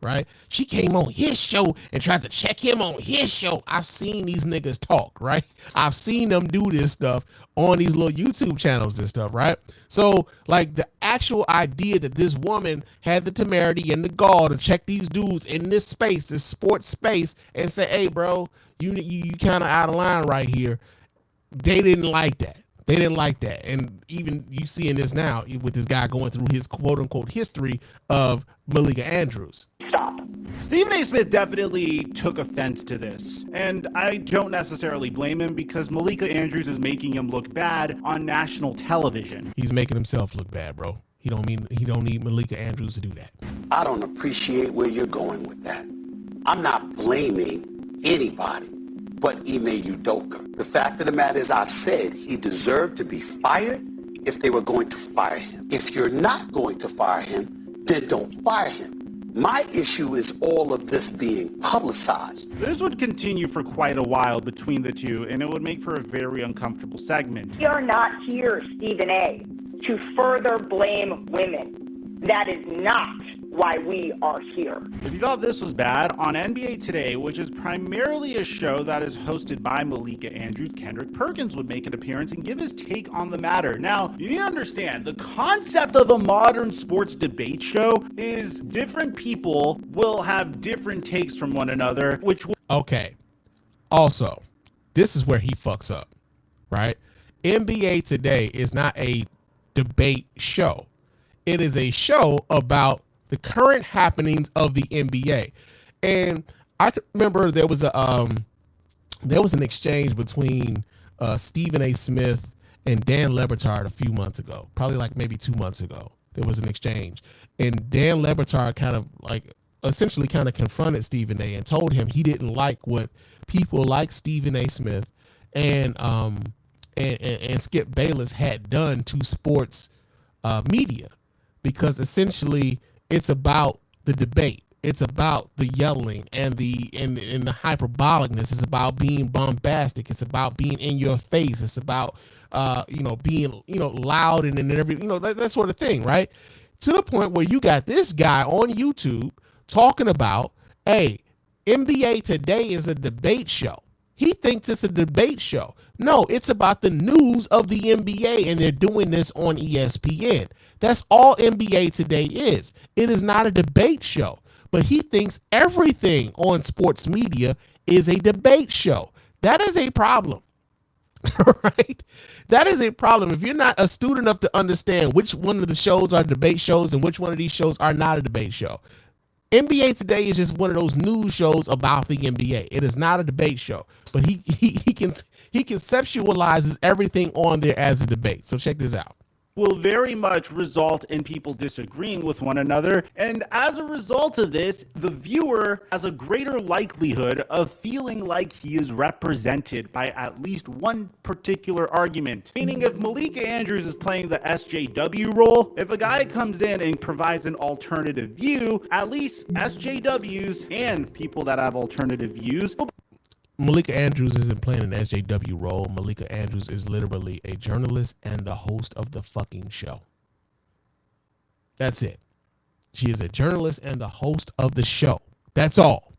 Right? She came on his show and tried to check him on his show. I've seen these niggas talk, right? I've seen them do this stuff on these little YouTube channels and stuff, right? So, like, the actual idea that this woman had the temerity and the gall to check these dudes in this space, this sports space, and say, "Hey, bro, you kind of out of line right here." They didn't like that. They didn't like that. And even you seeing this now with this guy going through his quote unquote history of Malika Andrews. Stop. Stephen A. Smith definitely took offense to this, and I don't necessarily blame him because Malika Andrews is making him look bad on national television. He's making himself look bad, bro. He don't need Malika Andrews to do that. I don't appreciate where you're going with that. I'm not blaming anybody but Ime Udoka. The fact of the matter is, I've said he deserved to be fired if they were going to fire him. If you're not going to fire him, then don't fire him. My issue is all of this being publicized. This would continue for quite a while between the two, and it would make for a very uncomfortable segment. We are not here, Stephen A., to further blame women. That is not why we are here. If you thought this was bad, on NBA Today, which is primarily a show that is hosted by Malika Andrews, Kendrick Perkins would make an appearance and give his take on the matter. Now, you need to understand, the concept of a modern sports debate show is different people will have different takes from one another, which will... Okay. Also, this is where he fucks up, right? NBA Today is not a debate show. It is a show about the current happenings of the NBA. And I remember there was an exchange between Stephen A. Smith and Dan Le Batard a few months ago, probably like maybe 2 months ago. There was an exchange, and Dan Le Batard kind of like essentially kind of confronted Stephen A. and told him he didn't like what people like Stephen A. Smith and Skip Bayless had done to sports media, because essentially it's about the debate. It's about the yelling and the hyperbolicness. It's about being bombastic. It's about being in your face. It's about being loud and every that sort of thing, right? To the point where you got this guy on YouTube talking about, hey, NBA Today is a debate show. He thinks it's a debate show. No, it's about the news of the NBA, and they're doing this on ESPN. That's all NBA Today is. It is not a debate show. But he thinks everything on sports media is a debate show. That is a problem. Right? That is a problem. If you're not astute enough to understand which one of the shows are debate shows and which one of these shows are not a debate show. NBA Today is just one of those news shows about the NBA. It is not a debate show, but he conceptualizes everything on there as a debate. So check this out. Will very much result in people disagreeing with one another, and as a result of this, the viewer has a greater likelihood of feeling like he is represented by at least one particular argument. Meaning, if Malika Andrews is playing the SJW role, if a guy comes in and provides an alternative view, at least SJWs and people that have alternative views will... Malika Andrews isn't playing an SJW role. Malika Andrews is literally a journalist and the host of the fucking show. That's it. She is a journalist and the host of the show. That's all.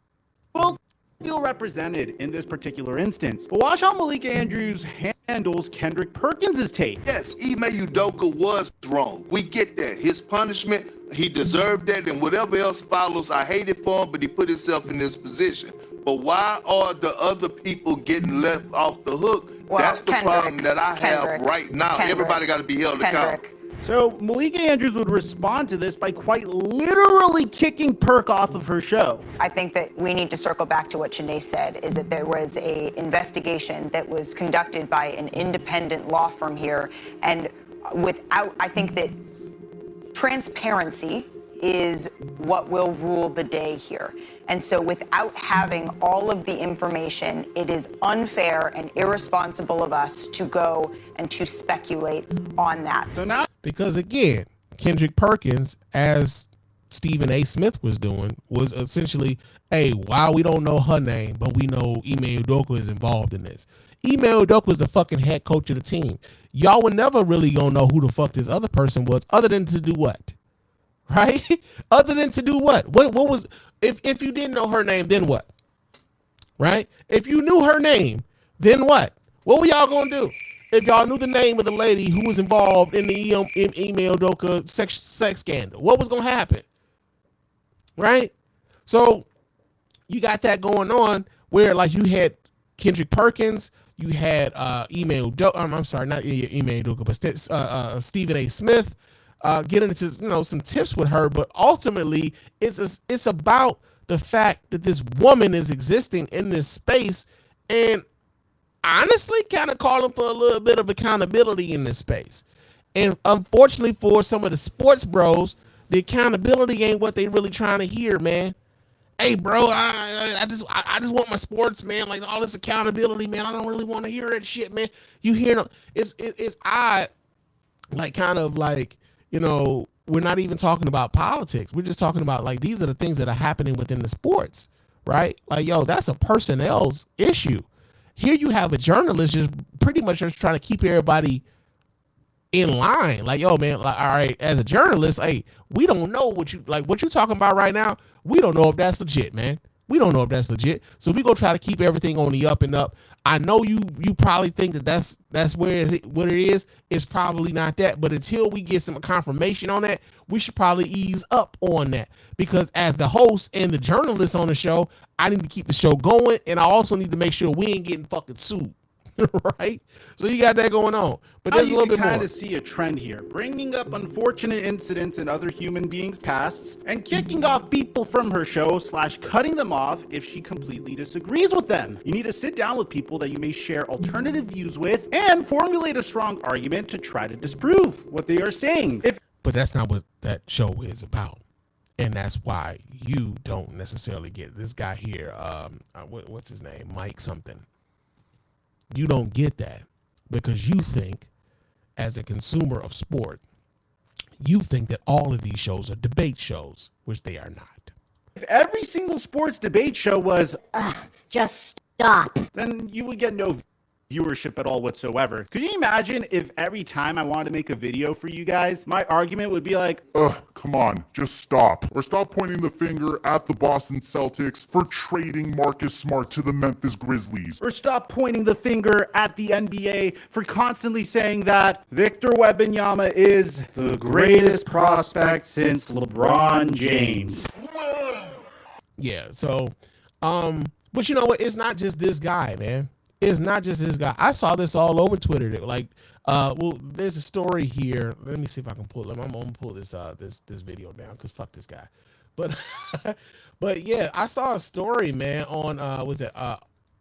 Well, feel represented in this particular instance. But watch how Malika Andrews handles Kendrick Perkins' take. Yes, Ime Udoka was wrong. We get that. His punishment, he deserved that, and whatever else follows, I hate it for him, but he put himself in this position. But why are the other people getting left off the hook? Well, that's the problem that I have right now. Everybody got to be held accountable. So Malika Andrews would respond to this by quite literally kicking Perk off of her show. I think that we need to circle back to what Shanae said, is that there was a investigation that was conducted by an independent law firm here. And I think that transparency is what will rule the day here. And so without having all of the information, it is unfair and irresponsible of us to go and to speculate on that. So now, because again, Kendrick Perkins, as Stephen A. Smith was doing was essentially, hey, while we don't know her name, but we know Ime Udoka is involved in this. Ime Udoka was the fucking head coach of the team. Y'all were never really gonna know who the fuck this other person was, other than to do what? Right? Other than to do what? What was, if you didn't know her name, then what? Right? If you knew her name, then what? What were y'all gonna do? If y'all knew the name of the lady who was involved in the Ime Udoka sex scandal, what was gonna happen? Right? So you got that going on where, like, you had Kendrick Perkins, you had Ime Udoka, I'm sorry, not Ime Udoka, but Stephen A. Smith, getting into, you know, some tips with her, but ultimately it's about the fact that this woman is existing in this space, and honestly kind of calling for a little bit of accountability in this space. And unfortunately for some of the sports bros, the accountability ain't what they really trying to hear, man. Hey, bro, I just want my sports, man. Like, all this accountability, man. I don't really want to hear that shit, man. You hear it's odd, like, kind of like, you know, we're not even talking about politics. We're just talking about, like, these are the things that are happening within the sports, right? Like, yo, that's a personnel's issue. Here you have a journalist just pretty much just trying to keep everybody in line. Like, yo, man, like, all right, as a journalist, hey, we don't know what you talking about right now. We don't know if that's legit, man. We don't know if that's legit. So we go try to keep everything on the up and up. I know you probably think that's what it is. It's probably not that. But until we get some confirmation on that, we should probably ease up on that. Because as the host and the journalist on the show, I need to keep the show going. And I also need to make sure we ain't getting fucking sued. Right? So you got that going on. But there's a little bit more. You kind of see a trend here, bringing up unfortunate incidents in other human beings' pasts and kicking off people from her show / cutting them off if she completely disagrees with them. You need to sit down with people that you may share alternative views with and formulate a strong argument to try to disprove what they are saying. But that's not what that show is about. And that's why you don't necessarily get this guy here. What's his name? Mike something. You don't get that because you think, as a consumer of sport, you think that all of these shows are debate shows, which they are not. If every single sports debate show was, just stop, then you would get no viewership at all whatsoever. Could you imagine if every time I wanted to make a video for you guys, my argument would be like, come on, just stop. Or stop pointing the finger at the Boston Celtics for trading Marcus Smart to the Memphis Grizzlies. Or stop pointing the finger at the NBA for constantly saying that Victor Wembanyama is the greatest prospect since LeBron James. Yeah, so, but you know what? It's not just this guy, man. It's not just this guy. I saw this all over Twitter. Like, well, there's a story here. Let me see if I can pull it. I'm gonna pull this this video down because fuck this guy. But but yeah, I saw a story, man, on was it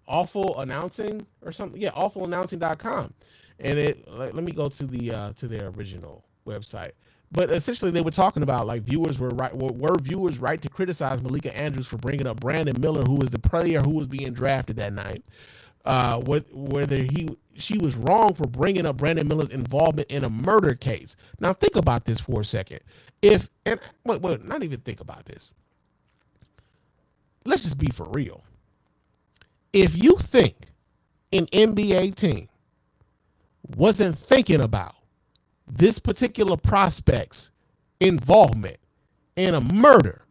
Awful Announcing or something? Yeah, awfulannouncing.com. And let me go to their original website. But essentially, they were talking about, like, viewers were viewers right to criticize Malika Andrews for bringing up Brandon Miller, who was the player who was being drafted that night. Whether she was wrong for bringing up Brandon Miller's involvement in a murder case. Now think about this for a second. Not even think about this. Let's just be for real. If you think an NBA team wasn't thinking about this particular prospect's involvement in a murder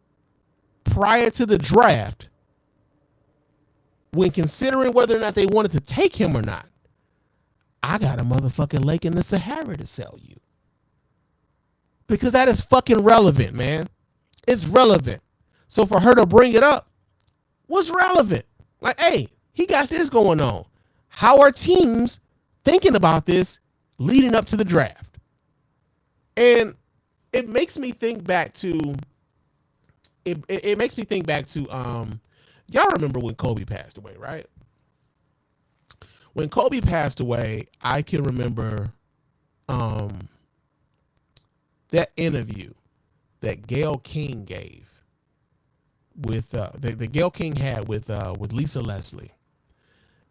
prior to the draft, when considering whether or not they wanted to take him or not, I got a motherfucking lake in the Sahara to sell you. Because that is fucking relevant, man. It's relevant. So for her to bring it up was relevant. Like, hey, he got this going on. How are teams thinking about this leading up to the draft? And it makes me think back to, y'all remember when Kobe passed away, right? When Kobe passed away, I can remember that interview that Gayle King gave with that Gayle King had with Lisa Leslie.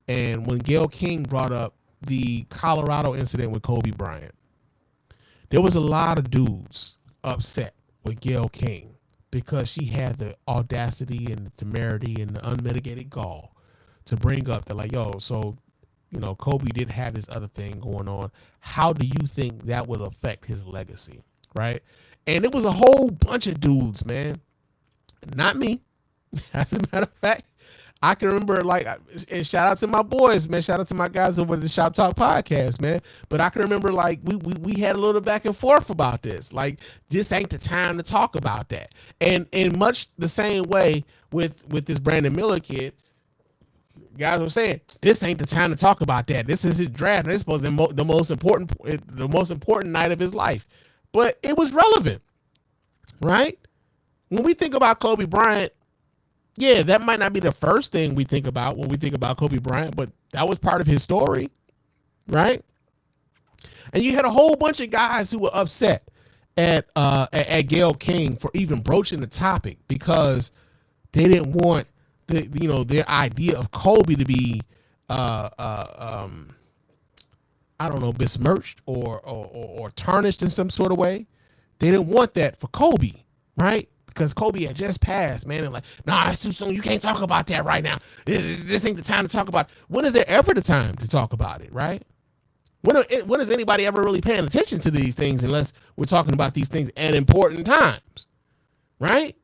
And when Gayle King brought up the Colorado incident with Kobe Bryant, there was a lot of dudes upset with Gayle King because she had the audacity and the temerity and the unmitigated gall to bring up that, like, yo, so, you know, Kobe did have this other thing going on. How do you think that would affect his legacy? Right. And it was a whole bunch of dudes, man. Not me. As a matter of fact, I can remember, like, and shout out to my boys, man. Shout out to my guys over at the Shop Talk podcast, man. But I can remember, like, we had a little back and forth about this. Like, this ain't the time to talk about that. And in much the same way with this Brandon Miller kid, guys were saying, this ain't the time to talk about that. This is his draft. This was the most important night of his life. But it was relevant, right? When we think about Kobe Bryant, yeah, that might not be the first thing we think about when we think about Kobe Bryant, but that was part of his story, right? And you had a whole bunch of guys who were upset at Gayle King for even broaching the topic because they didn't want their idea of Kobe to be I don't know, besmirched or tarnished in some sort of way. They didn't want that for Kobe, right? Because Kobe had just passed, man. And like, nah, it's too soon. You can't talk about that right now. This ain't the time to talk about it. When is there ever the time to talk about it, right? When is anybody ever really paying attention to these things unless we're talking about these things at important times, right?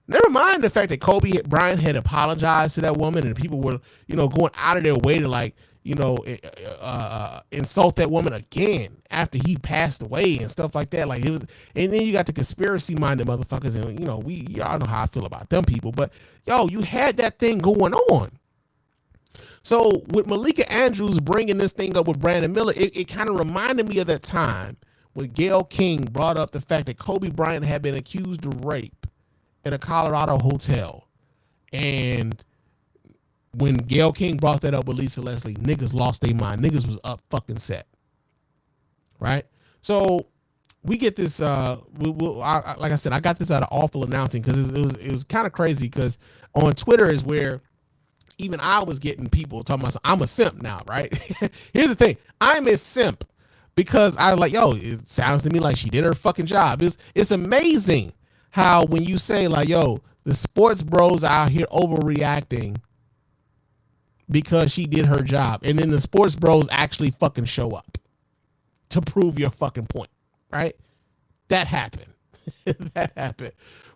Never mind the fact that Kobe Bryant had apologized to that woman and people were, going out of their way to, like, insult that woman again after he passed away and stuff like that. Like, it was, and then you got the conspiracy minded motherfuckers, and y'all know how I feel about them people. But yo, you had that thing going on. So with Malika Andrews bringing this thing up with Brandon Miller, it kind of reminded me of that time when Gayle King brought up the fact that Kobe Bryant had been accused of rape in a Colorado hotel, and when Gayle King brought that up with Lisa Leslie, niggas lost their mind. Niggas was up fucking set. Right? So we get this, like I said, I got this out of Awful Announcing because it was kind of crazy because on Twitter is where even I was getting people talking about, I'm a simp now, right? Here's the thing. I'm a simp because I was like, yo, it sounds to me like she did her fucking job. It's amazing how when you say, like, yo, the sports bros out here overreacting because she did her job, and then the sports bros actually fucking show up to prove your fucking point, right? That happened. That happened.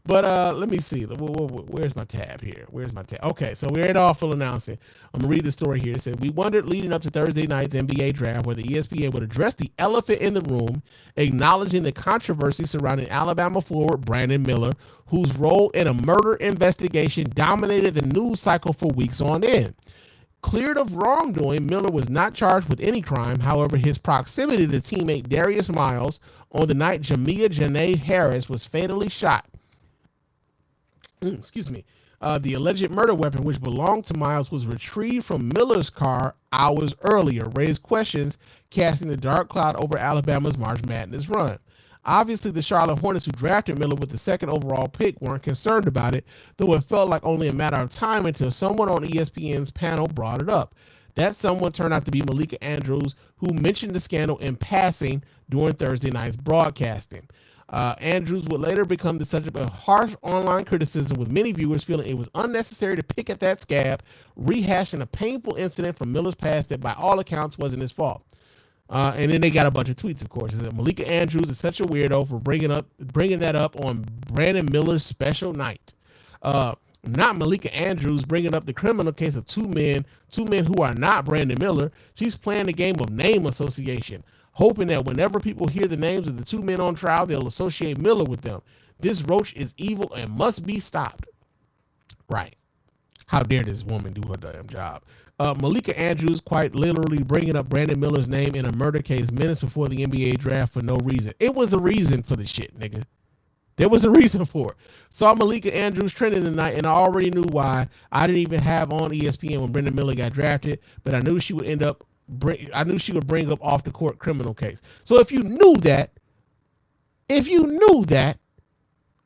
But let me see. Where's my tab here? Where's my tab? Okay, so we're at Awful Announcing. I'm going to read the story here. It said, we wondered leading up to Thursday night's NBA draft whether ESPN would address the elephant in the room, acknowledging the controversy surrounding Alabama forward Brandon Miller, whose role in a murder investigation dominated the news cycle for weeks on end. Cleared of wrongdoing, Miller was not charged with any crime. However, his proximity to teammate Darius Miles on the night Jamia Janae Harris was fatally shot. The alleged murder weapon, which belonged to Miles, was retrieved from Miller's car hours earlier, raised questions, casting a dark cloud over Alabama's March Madness run. Obviously, the Charlotte Hornets, who drafted Miller with the second overall pick, weren't concerned about it, though it felt like only a matter of time until someone on ESPN's panel brought it up. That someone turned out to be Malika Andrews, who mentioned the scandal in passing during Thursday night's broadcasting. Andrews would later become the subject of harsh online criticism, with many viewers feeling it was unnecessary to pick at that scab, rehashing a painful incident from Miller's past that by all accounts wasn't his fault. And then they got a bunch of tweets, of course. Malika Andrews is such a weirdo for bringing that up on Brandon Miller's special night. Not Malika Andrews bringing up the criminal case of two men who are not Brandon Miller. She's playing the game of name association, hoping that whenever people hear the names of the two men on trial, they'll associate Miller with them. This roach is evil and must be stopped. Right. How dare this woman do her damn job? Malika Andrews quite literally bringing up Brandon Miller's name in a murder case minutes before the NBA draft for no reason. It was a reason for the shit, nigga. There was a reason for it. Saw Malika Andrews trending tonight, and I already knew why. I didn't even have on ESPN when Brandon Miller got drafted, but I knew she would bring up off the court criminal case. So if you knew that,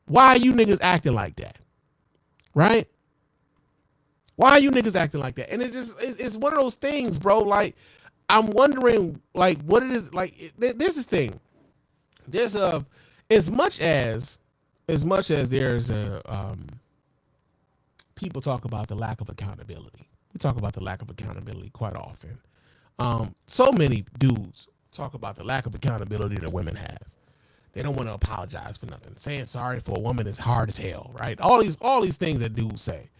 why are you niggas acting like that? Right? Why are you niggas acting like that? And it's one of those things, bro. Like, I'm wondering, like, what it is. Like, there's this thing. There's as much as as much as there's people talk about the lack of accountability. We talk about the lack of accountability quite often. So many dudes talk about the lack of accountability that women have. They don't want to apologize for nothing. Saying sorry for a woman is hard as hell, right? All these things that dudes say.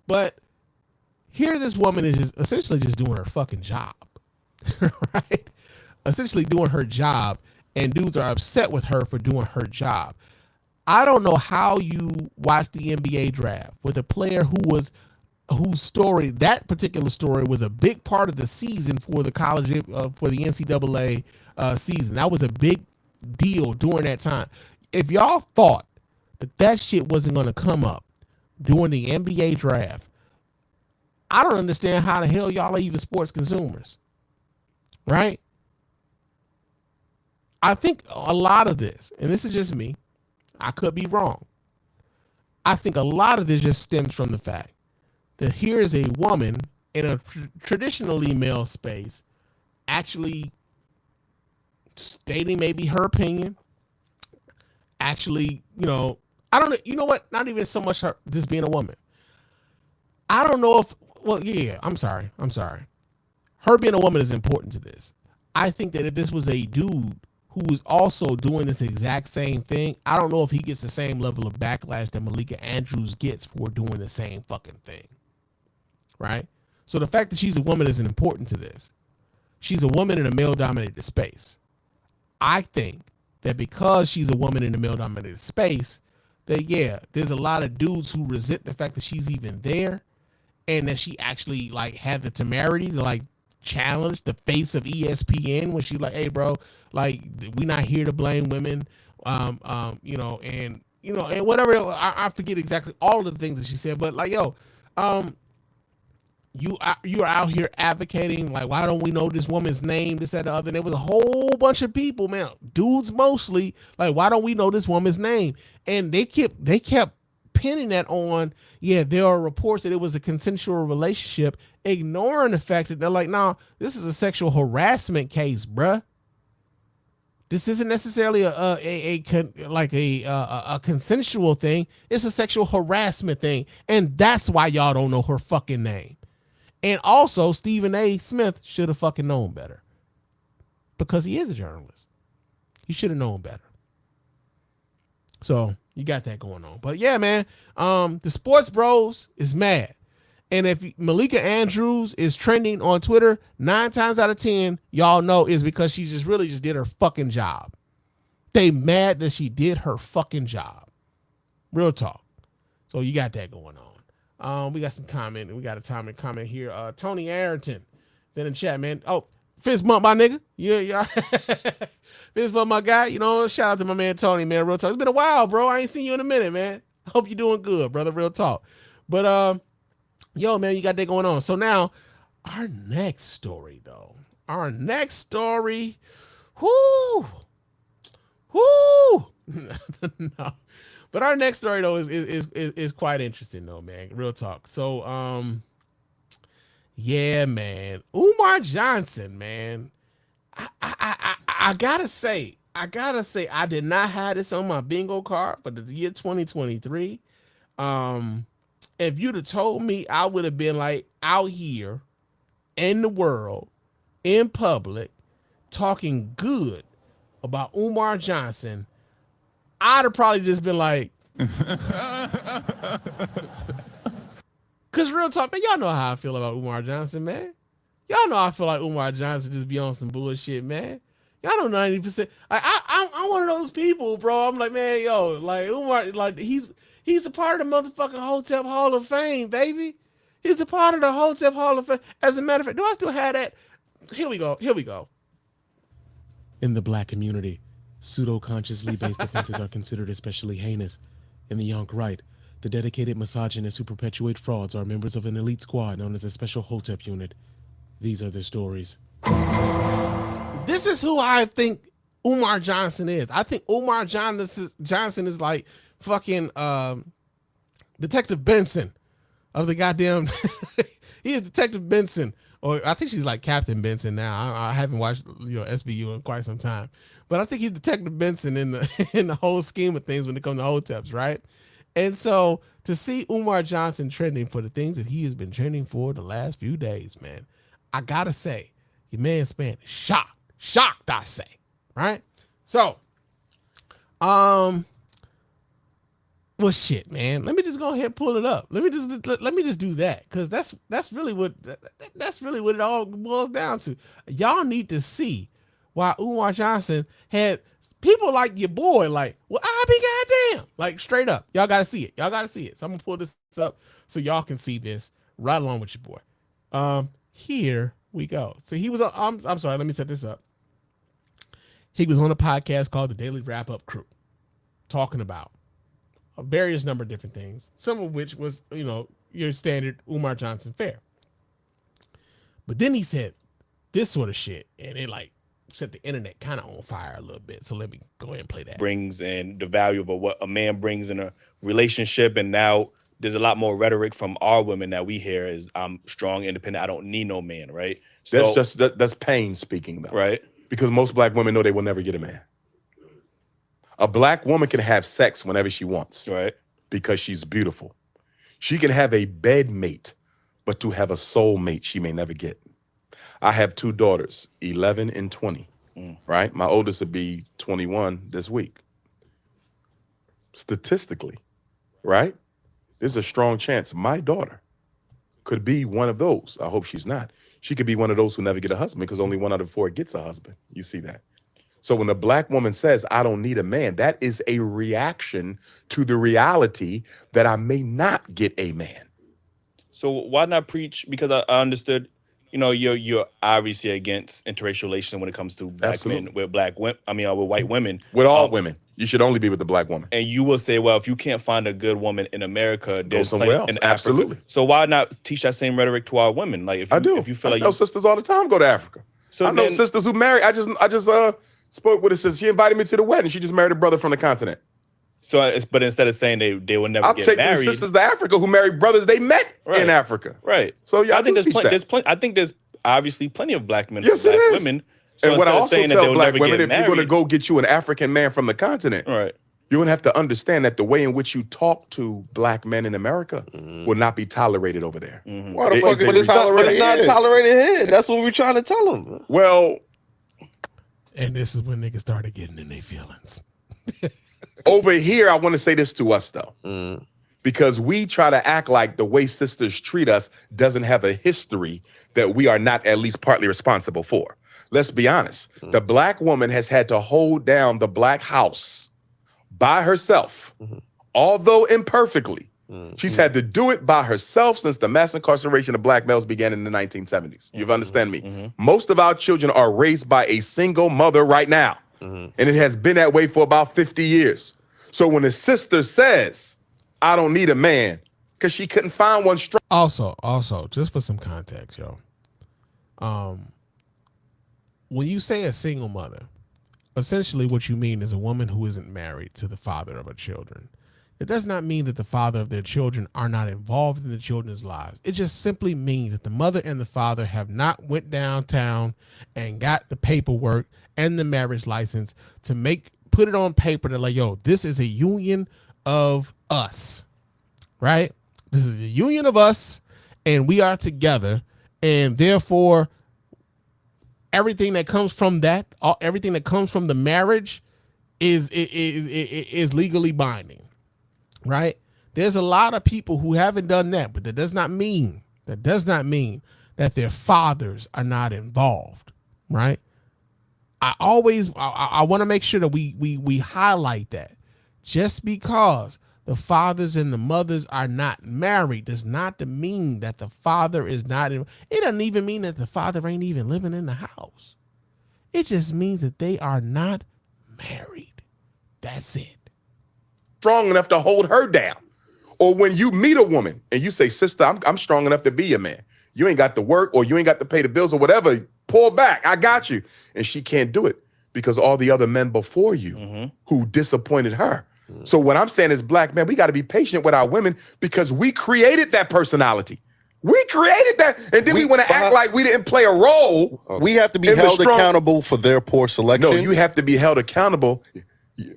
But here this woman is just essentially just doing her fucking job, right? Essentially doing her job, and dudes are upset with her for doing her job. I don't know how you watch the NBA draft with a player whose story, that particular story, was a big part of the season for the college, for the NCAA season. That was a big deal during that time. If y'all thought that shit wasn't going to come up during the NBA draft, I don't understand how the hell y'all are even sports consumers, right? I think a lot of this, and this is just me, I could be wrong. I think a lot of this just stems from the fact that here is a woman in a traditionally male space actually stating maybe her opinion. Actually, I don't know. You know what? Not even so much her just being a woman. I don't know if, well, yeah, I'm sorry. Her being a woman is important to this. I think that if this was a dude who was also doing this exact same thing, I don't know if he gets the same level of backlash that Malika Andrews gets for doing the same fucking thing. Right? So the fact that she's a woman isn't important to this. She's a woman in a male-dominated space. I think that because she's a woman in a male-dominated space, that, yeah, there's a lot of dudes who resent the fact that she's even there, and that she actually, like, had the temerity to, like, challenge the face of ESPN when she like, hey, bro, like, we're not here to blame women, and whatever. I forget exactly all of the things that she said, but, like, yo, you are out here advocating, like, why don't we know this woman's name, this, that, the other. And there was a whole bunch of people, man, dudes mostly, like, why don't we know this woman's name? And they kept pinning that on, yeah, there are reports that it was a consensual relationship, ignoring the fact that they're like, nah, this is a sexual harassment case, bruh. This isn't necessarily a consensual thing. It's a sexual harassment thing. And that's why y'all don't know her fucking name. And also, Stephen A. Smith should have fucking known better, because he is a journalist. He should have known better. So you got that going on. But yeah, man, the sports bros is mad. And if Malika Andrews is trending on Twitter, 9 times out of 10, y'all know is because she just really just did her fucking job. They mad that she did her fucking job. Real talk. So you got that going on. We got some comment. We got a comment here. Tony Arrington is in the chat, man. Oh, fist bump, my nigga. Yeah. Fist bump, my guy. Shout out to my man Tony, man. Real talk. It's been a while, bro. I ain't seen you in a minute, man. I hope you're doing good, brother. Real talk. But yo, man, you got that going on. So now, our next story, though. Whoo. No. But our next story, though, is quite interesting, though, man. Real talk. So, yeah, man. Umar Johnson, man. I gotta say, I did not have this on my bingo card for the year 2023. If you'd have told me, I would have been like out here in the world, in public, talking good about Umar Johnson, I'd have probably just been like, because real talk, man, y'all know how I feel about Umar Johnson, man. Y'all know I feel like Umar Johnson just be on some bullshit, man. Y'all don't know 90%. I'm one of those people, bro. I'm like, man, yo, like Umar, like he's a part of the motherfucking Hotep Hall of Fame, baby. He's a part of the Hotep Hall of Fame. As a matter of fact, do I still have that? Here we go. In the black community, pseudo-consciously based offenses are considered especially heinous. In the Yonk right, the dedicated misogynists who perpetuate frauds are members of an elite squad known as a special Hotep unit. These are their stories. This is who I think Umar Johnson is. I think Umar Johnson is like fucking Detective Benson of the goddamn he is Detective Benson or I think she's like Captain Benson now. I haven't watched SVU in quite some time, but I think he's Detective Benson in the whole scheme of things when it comes to hoteps, right? And so to see Umar Johnson trending for the things that he has been trending for the last few days, man, I gotta say, your man Spann is shocked, I say, right? So, well, shit, man. Let me just go ahead and pull it up. Let me just do that, because that's really what it all boils down to. Y'all need to see why Umar Johnson had people like your boy, like, well, I'll be goddamn, like straight up. Y'all gotta see it. So I'm gonna pull this up so y'all can see this right along with your boy. Here we go. So he was on. I'm sorry. Let me set this up. He was on a podcast called The Daily Wrap Up Crew, talking about a various number of different things, some of which was, your standard Umar Johnson fare. But then he said this sort of shit, and it like set the internet kind of on fire a little bit. So let me go ahead and play that. Brings and the value of what a man brings in a relationship, and now there's a lot more rhetoric from our women that we hear is, I'm strong, independent, I don't need no man, right? So, that's pain speaking, though. Right. Because most black women know they will never get a man. A black woman can have sex whenever she wants. Right. Because she's beautiful. She can have a bed mate, but to have a soul mate, she may never get. I have 2 daughters, 11 and 20, right? My oldest will be 21 this week. Statistically, right? There's a strong chance my daughter could be one of those. I hope she's not. She could be one of those who never get a husband, because only 1 out of 4 gets a husband. You see that? So when a black woman says, I don't need a man, that is a reaction to the reality that I may not get a man. So why not preach? Because I understood, you're obviously against interracial relations when it comes to black men with black women. With white women. With all women. You should only be with the black woman. And you will say, well, if you can't find a good woman in America, there's somewhere else. In Africa. Absolutely. So why not teach that same rhetoric to our women? Like, if you feel I tell sisters all the time, go to Africa. So I know sisters who marry. I just spoke with a sister. She invited me to the wedding. She just married a brother from the continent. So, but instead of saying they will never get married, I'll take sisters to Africa who married brothers they met in Africa. Right. So yeah, I think there's plenty. I think there's obviously plenty of black men, yes, black women. So and what I also tell black women, if married, you're going to go get you an African man from the continent, right, you're going to have to understand that the way in which you talk to black men in America will not be tolerated over there. Why the fuck is it tolerated? It's not tolerated here. That's what we're trying to tell them. Well, and this is when niggas started getting in their feelings. Over here, I want to say this to us, though. Because we try to act like the way sisters treat us doesn't have a history that we are not at least partly responsible for. Let's be honest. The black woman has had to hold down the black house by herself, although imperfectly. She's had to do it by herself since the mass incarceration of black males began in the 1970s. You understand me? Most of our children are raised by a single mother right now. And it has been that way for about 50 years. So when a sister says, I don't need a man, because she couldn't find one strong. Also, just for some context, yo. When you say a single mother, essentially what you mean is a woman who isn't married to the father of her children. It does not mean that the father of their children are not involved in the children's lives. It just simply means that the mother and the father have not went downtown and got the paperwork and the marriage license to put it on paper to like, yo, this is a union of us, right? This is a union of us, and we are together, and therefore everything that comes from that, everything that comes from the marriage is legally binding, right? There's a lot of people who haven't done that, but that does not mean that their fathers are not involved, right? I want to make sure that we highlight that. Just because the fathers and the mothers are not married does not mean that the father is not in. It doesn't even mean that the father ain't even living in the house. It just means that they are not married. That's it. Strong enough to hold her down. Or when you meet a woman and you say, sister, I'm strong enough to be your man. You ain't got to work, or you ain't got to pay the bills, or whatever. Pull back. I got you. And she can't do it because all the other men before you who disappointed her. So what I'm saying is, black men, we got to be patient with our women because we created that personality. We created that, and then we want to act like we didn't play a role. We have to be held accountable for their poor selection. No, you have to be held accountable.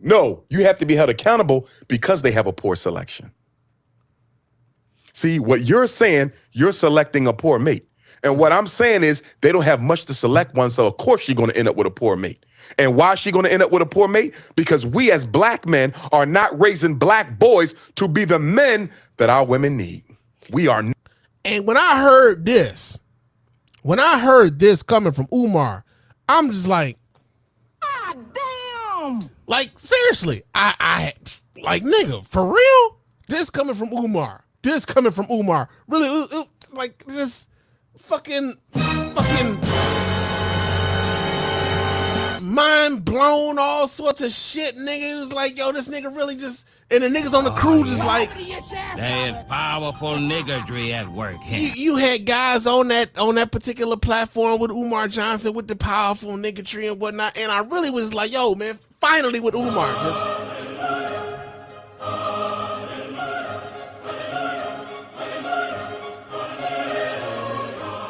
No, you have to be held accountable because they have a poor selection. See, what you're saying, you're selecting a poor mate. And what I'm saying is they don't have much to select one, so of course you're going to end up with a poor mate. And why is she going to end up with a poor mate? Because we as black men are not raising black boys to be the men that our women need. We are. And when I heard this coming from Umar, I'm just like, God damn. Like, seriously, I like, nigga, for real? This coming from Umar. Really, like, this fucking mind blown, all sorts of shit, nigga. It was like, yo, this nigga really just, and the niggas on the crew just like, there's powerful niggardry at work here. You had guys on that particular platform with Umar Johnson with the powerful niggardry and whatnot, and I really was like, yo, man, finally with Umar, just.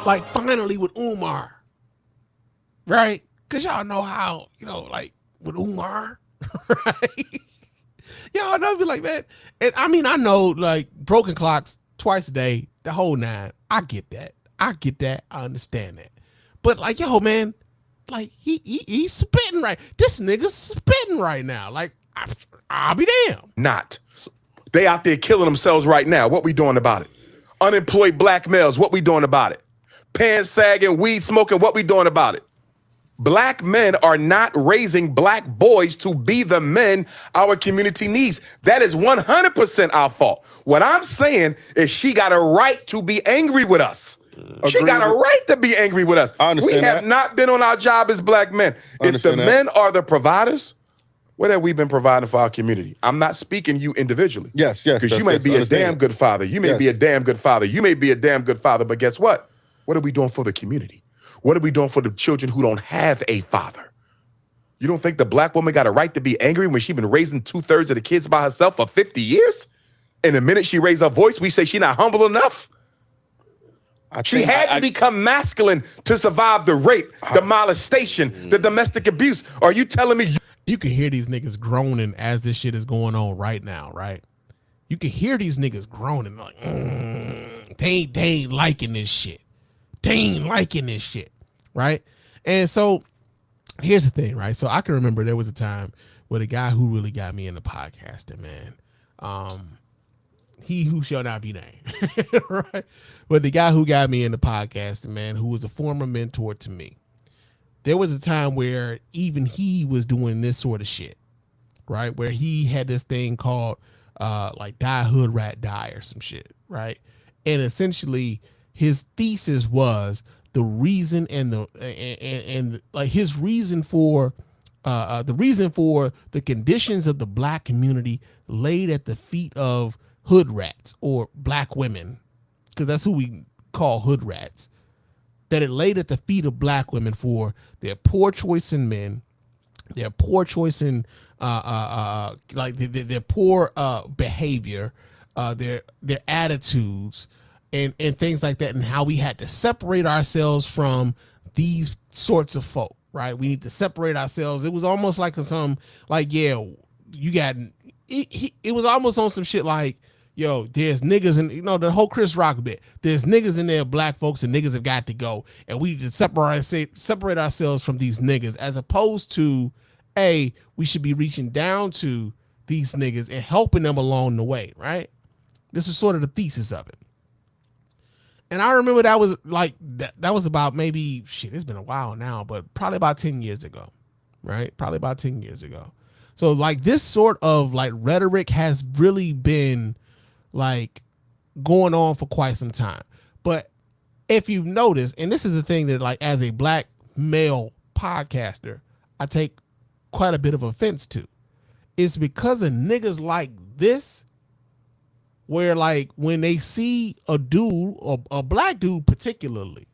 Like, finally with Umar, right? Because y'all know how, like, with Umar, right? Y'all know, be like, man. And I mean, I know, like, broken clocks twice a day, the whole nine. I get that. I understand that. But, like, yo, man, like, he's spitting right. This nigga's spitting right now. Like, I'll be damned. Not. They out there killing themselves right now. What we doing about it? Unemployed black males, what we doing about it? Pants sagging, weed smoking, what we doing about it? Black men are not raising black boys to be the men our community needs. That is 100% our fault. What I'm saying is she got a right to be angry with us. She got a right to be angry with us. We have not been on our job as black men. If the men are the providers, what have we been providing for our community? I'm not speaking you individually. Yes. Because you may be a damn good father. You may be a damn good father. You may be a damn good father, but guess what? What are we doing for the community? What are we doing for the children who don't have a father? You don't think the black woman got a right to be angry when she's been raising 2/3 of the kids by herself for 50 years? And the minute she raised her voice, we say she's not humble enough? She had to become masculine to survive the rape, the molestation, the domestic abuse. Are you telling me? You can hear these niggas groaning as this shit is going on right now, right? You can hear these niggas groaning like, they ain't liking this shit. Right? And so here's the thing, right? So I can remember there was a time where the guy who really got me into podcasting, man, he who shall not be named, right? But the guy who got me into podcasting, man, who was a former mentor to me, there was a time where even he was doing this sort of shit, right? Where he had this thing called like Die Hood Rat Die or some shit, right? And essentially his thesis was the reason and like his reason for the conditions of the black community laid at the feet of hood rats or black women, because that's who we call hood rats, that it laid at the feet of black women for their poor choice in men, their poor choice in like their poor behavior, their attitudes, and things like that, and how we had to separate ourselves from these sorts of folk, right? We need to separate ourselves. It was almost like some, like, yeah, you got, it was almost on some shit like, yo, there's niggas in, the whole Chris Rock bit. There's niggas in there, black folks, and niggas have got to go. And we need to separate ourselves from these niggas, as opposed to, we should be reaching down to these niggas and helping them along the way, right? This was sort of the thesis of it. And I remember that was like, that was about maybe, it's been a while now, but probably about 10 years ago, right? Probably about 10 years ago. So like this sort of like rhetoric has really been like going on for quite some time. But if you've noticed, and this is the thing that like as a black male podcaster, I take quite a bit of offense to, it's because of niggas like this, where like when they see a dude, or a black dude particularly,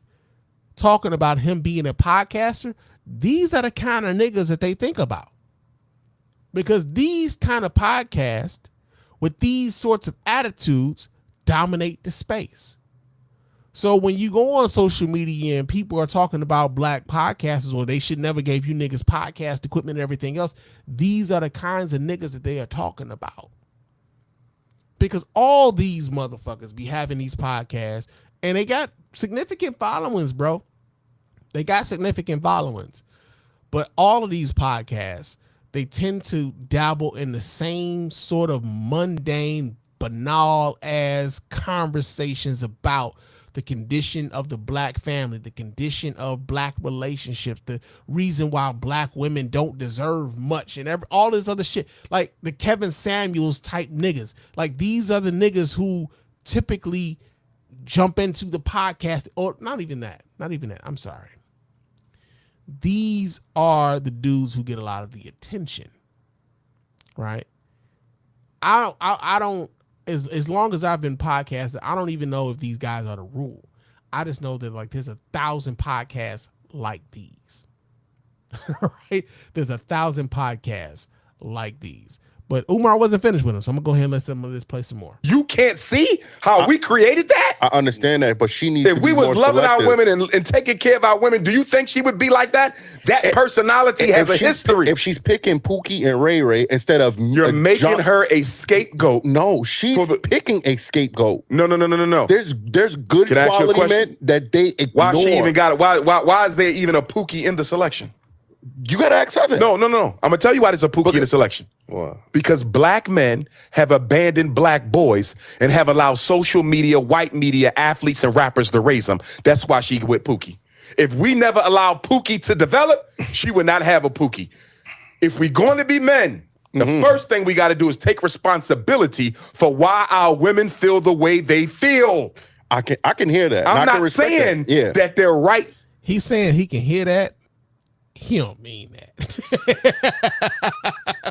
talking about him being a podcaster, these are the kind of niggas that they think about. Because these kind of podcasts with these sorts of attitudes dominate the space. So when you go on social media and people are talking about black podcasters or they should never gave you niggas podcast equipment and everything else, these are the kinds of niggas that they are talking about. Because all these motherfuckers be having these podcasts and they got significant followings, bro. They got significant followings. But all of these podcasts, they tend to dabble in the same sort of mundane, banal ass conversations about the condition of the black family, the condition of black relationships, the reason why black women don't deserve much, and all this other shit. Like the Kevin Samuels type niggas. Like these are the niggas who typically jump into the podcast, or not even that. I'm sorry. These are the dudes who get a lot of the attention, right? I don't. As long as I've been podcasting, I don't even know if these guys are the rule. I just know that like there's 1,000 podcasts like these. Right? There's 1,000 podcasts like these. But Umar wasn't finished with them, so I'm gonna go ahead and let some of this play some more. You can't see how we created that? I understand that, but she needs if to we be was more loving selective. our women and taking care of our women, do you think she would be like that? That personality has a history. If she's picking Pookie and Ray Ray instead of you're making her a scapegoat. No, she's picking a scapegoat. No. There's good Can I ask you a quality question? men that they ignore. Why she even got it? Why is there even a Pookie in the selection? You gotta ask Heaven. No. I'm gonna tell you why there's a Pookie in the selection. Wow. Because black men have abandoned black boys and have allowed social media, white media, athletes, and rappers to raise them. That's why she with Pookie. If we never allowed Pookie to develop, she would not have a Pookie. If we're going to be men, the first thing we got to do is take responsibility for why our women feel the way they feel. I can hear that. I'm not saying that they're right. He's saying he can hear that. He don't mean that.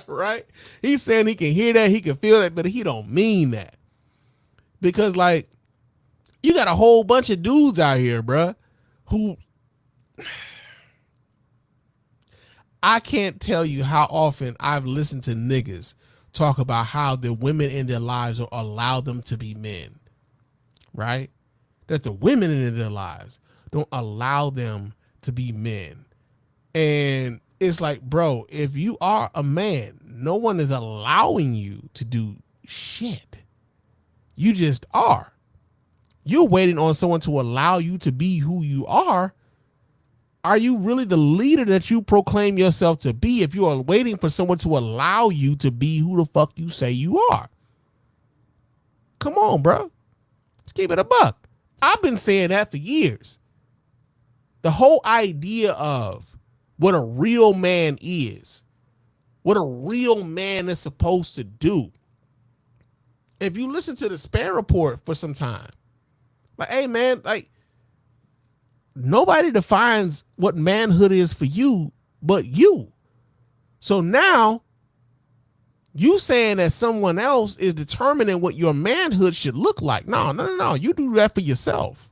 Right? He's saying he can hear that, he can feel that, but he don't mean that. Because like you got a whole bunch of dudes out here, bruh, who I can't tell you how often I've listened to niggas talk about how the women in their lives allow them to be men. Right? That the women in their lives don't allow them to be men. And it's like, bro, if you are a man, no one is allowing you to do shit. You just are. You're waiting on someone to allow you to be who you are. Are you really the leader that you proclaim yourself to be if you are waiting for someone to allow you to be who the fuck you say you are? Come on, bro. Let's keep it a buck. I've been saying that for years. The whole idea of what a real man is, what a real man is supposed to do. If you listen to the Spann report for some time, like, hey man, like nobody defines what manhood is for you but you. So now you saying that someone else is determining what your manhood should look like. No. You do that for yourself.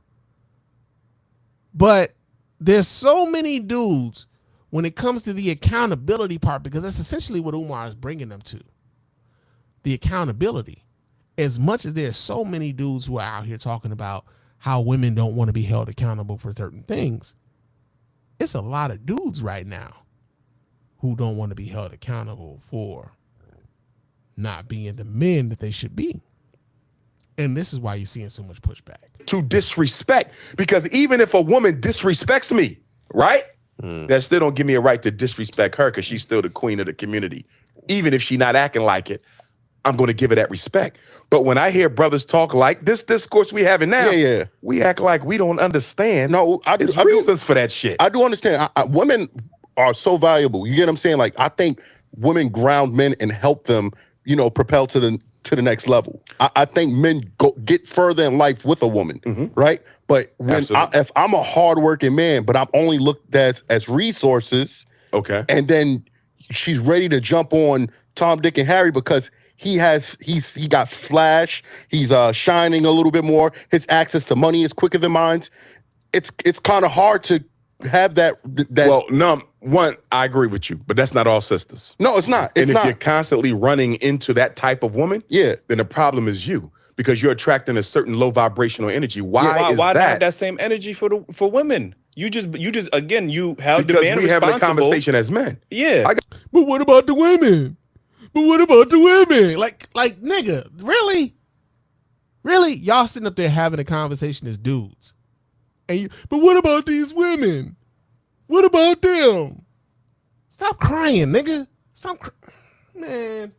But there's so many dudes when it comes to the accountability part, because that's essentially what Umar is bringing them to. The accountability. As much as there's so many dudes who are out here talking about how women don't want to be held accountable for certain things, it's a lot of dudes right now who don't want to be held accountable for not being the men that they should be. And this is why you're seeing so much pushback. To disrespect, because even if a woman disrespects me, right? That still don't give me a right to disrespect her because she's still the queen of the community. Even if she not acting like it, I'm going to give her that respect. But when I hear brothers talk like this discourse we having now, we act like we don't understand. No, There's reasons for that shit. I do understand. Women are so valuable. You get what I'm saying? Like, I think women ground men and help them, propel to the next level. I think men get further in life with a woman, right? But if I'm a hardworking man, but I'm only looked at as resources, okay, and then she's ready to jump on Tom, Dick, and Harry because he got flash, he's shining a little bit more, his access to money is quicker than mine. It's kind of hard to have that. Well, no, One, I agree with you, but that's not all sisters. No, it's not. It's and if not. you're constantly running into that type of woman, yeah, then the problem is you because you're attracting a certain low vibrational energy. Why is why that? not have that same energy for women? You just again you have because the man we having a responsible. conversation as men. Yeah. But what about the women? But what about the women? Like nigga, really? Really? Y'all sitting up there having a conversation as dudes. But what about these women? What about them? Stop crying, nigga. Man.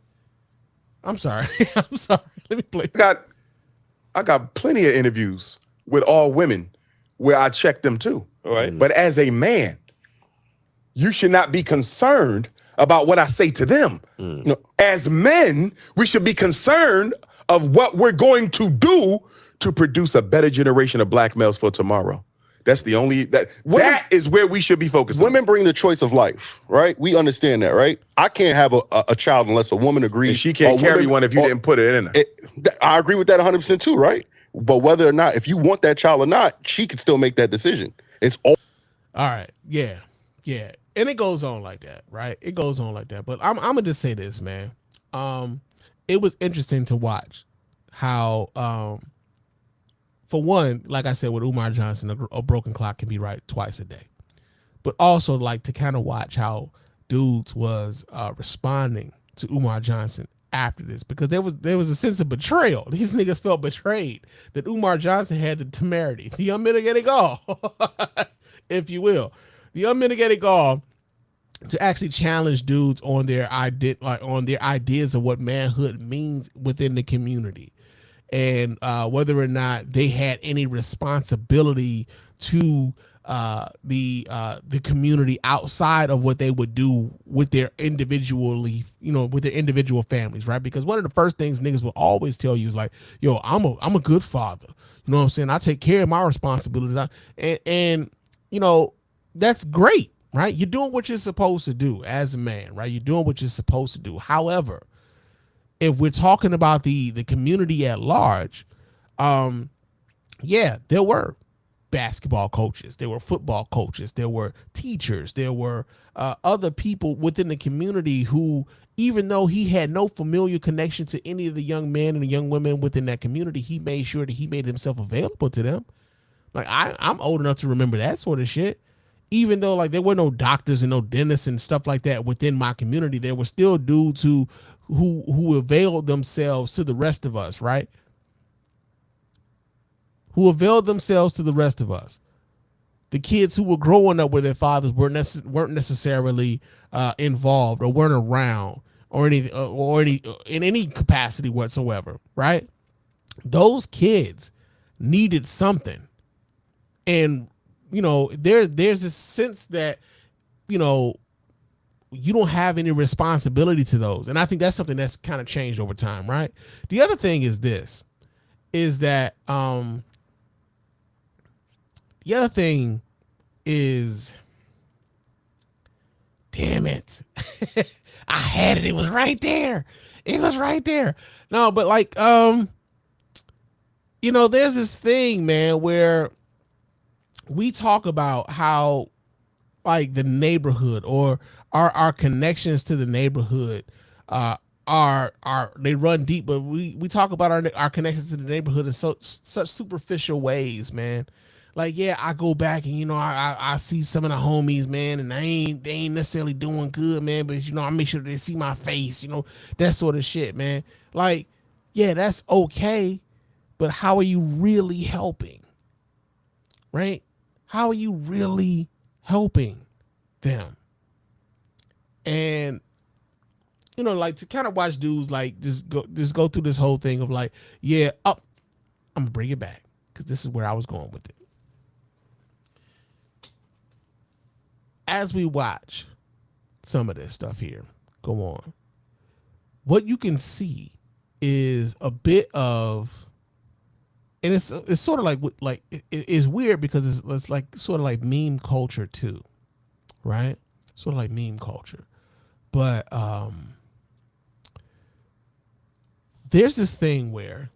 I'm sorry. I'm sorry. Let me play. I got plenty of interviews with all women where I check them too. All right. But as a man, you should not be concerned about what I say to them. No, as men, we should be concerned of what we're going to do to produce a better generation of black males for tomorrow. That's the only that is where we should be focused. Women bring the choice of life, right? We understand that, right? I can't have a child unless a woman agrees. And she can't carry one if you didn't put it in her. I agree with that 100% too, right? But whether or not, if you want that child or not, she can still make that decision. It's all right. Yeah. And it goes on like that, right? It goes on like that. But I'm gonna just say this, man. It was interesting to watch how for one, like I said, with Umar Johnson, a broken clock can be right twice a day. But also like to kind of watch how dudes was responding to Umar Johnson after this, because there was a sense of betrayal. These niggas felt betrayed that Umar Johnson had the temerity, the unmitigated gall, if you will, the unmitigated gall to actually challenge dudes on their ideas of what manhood means within the community. And whether or not they had any responsibility to the community outside of what they would do with their individual families, right? Because one of the first things niggas will always tell you is like, yo, I'm a good father. You know what I'm saying? I take care of my responsibilities. And you know, that's great, right? You're doing what you're supposed to do as a man, right? You're doing what you're supposed to do. However, if we're talking about the community at large, yeah, there were basketball coaches, there were football coaches, there were teachers, there were other people within the community who, even though he had no familiar connection to any of the young men and the young women within that community, he made sure that he made himself available to them. Like I'm old enough to remember that sort of shit. Even though like there were no doctors and no dentists and stuff like that within my community, there were still dudes who availed themselves to the rest of us, right? Who availed themselves to the rest of us. The kids who were growing up where their fathers weren't necessarily involved or weren't around or any in any capacity whatsoever, right? Those kids needed something, and you know, there's this sense that, you know, you don't have any responsibility to those. And I think that's something that's kind of changed over time, right? The other thing is this, is that the other thing is, damn it. I had it. It was right there. It was right there. No, but like, you know, there's this thing, man, where we talk about how like the neighborhood or our connections to the neighborhood they run deep, but we talk about our connections to the neighborhood in such superficial ways, man. Like, yeah, I go back and, you know, I see some of the homies, man, and they ain't necessarily doing good, man, but, you know, I make sure they see my face, you know, that sort of shit, man. Like, yeah, that's okay, but how are you really helping? Right? How are you really helping them? And, you know, like to kind of watch dudes like just go through this whole thing of like, yeah, I'm gonna bring it back because this is where I was going with it. As we watch some of this stuff here go on, what you can see is a bit of, and it's sort of like it's weird because it's like sort of like meme culture too, right? Sort of like meme culture, but there's this thing where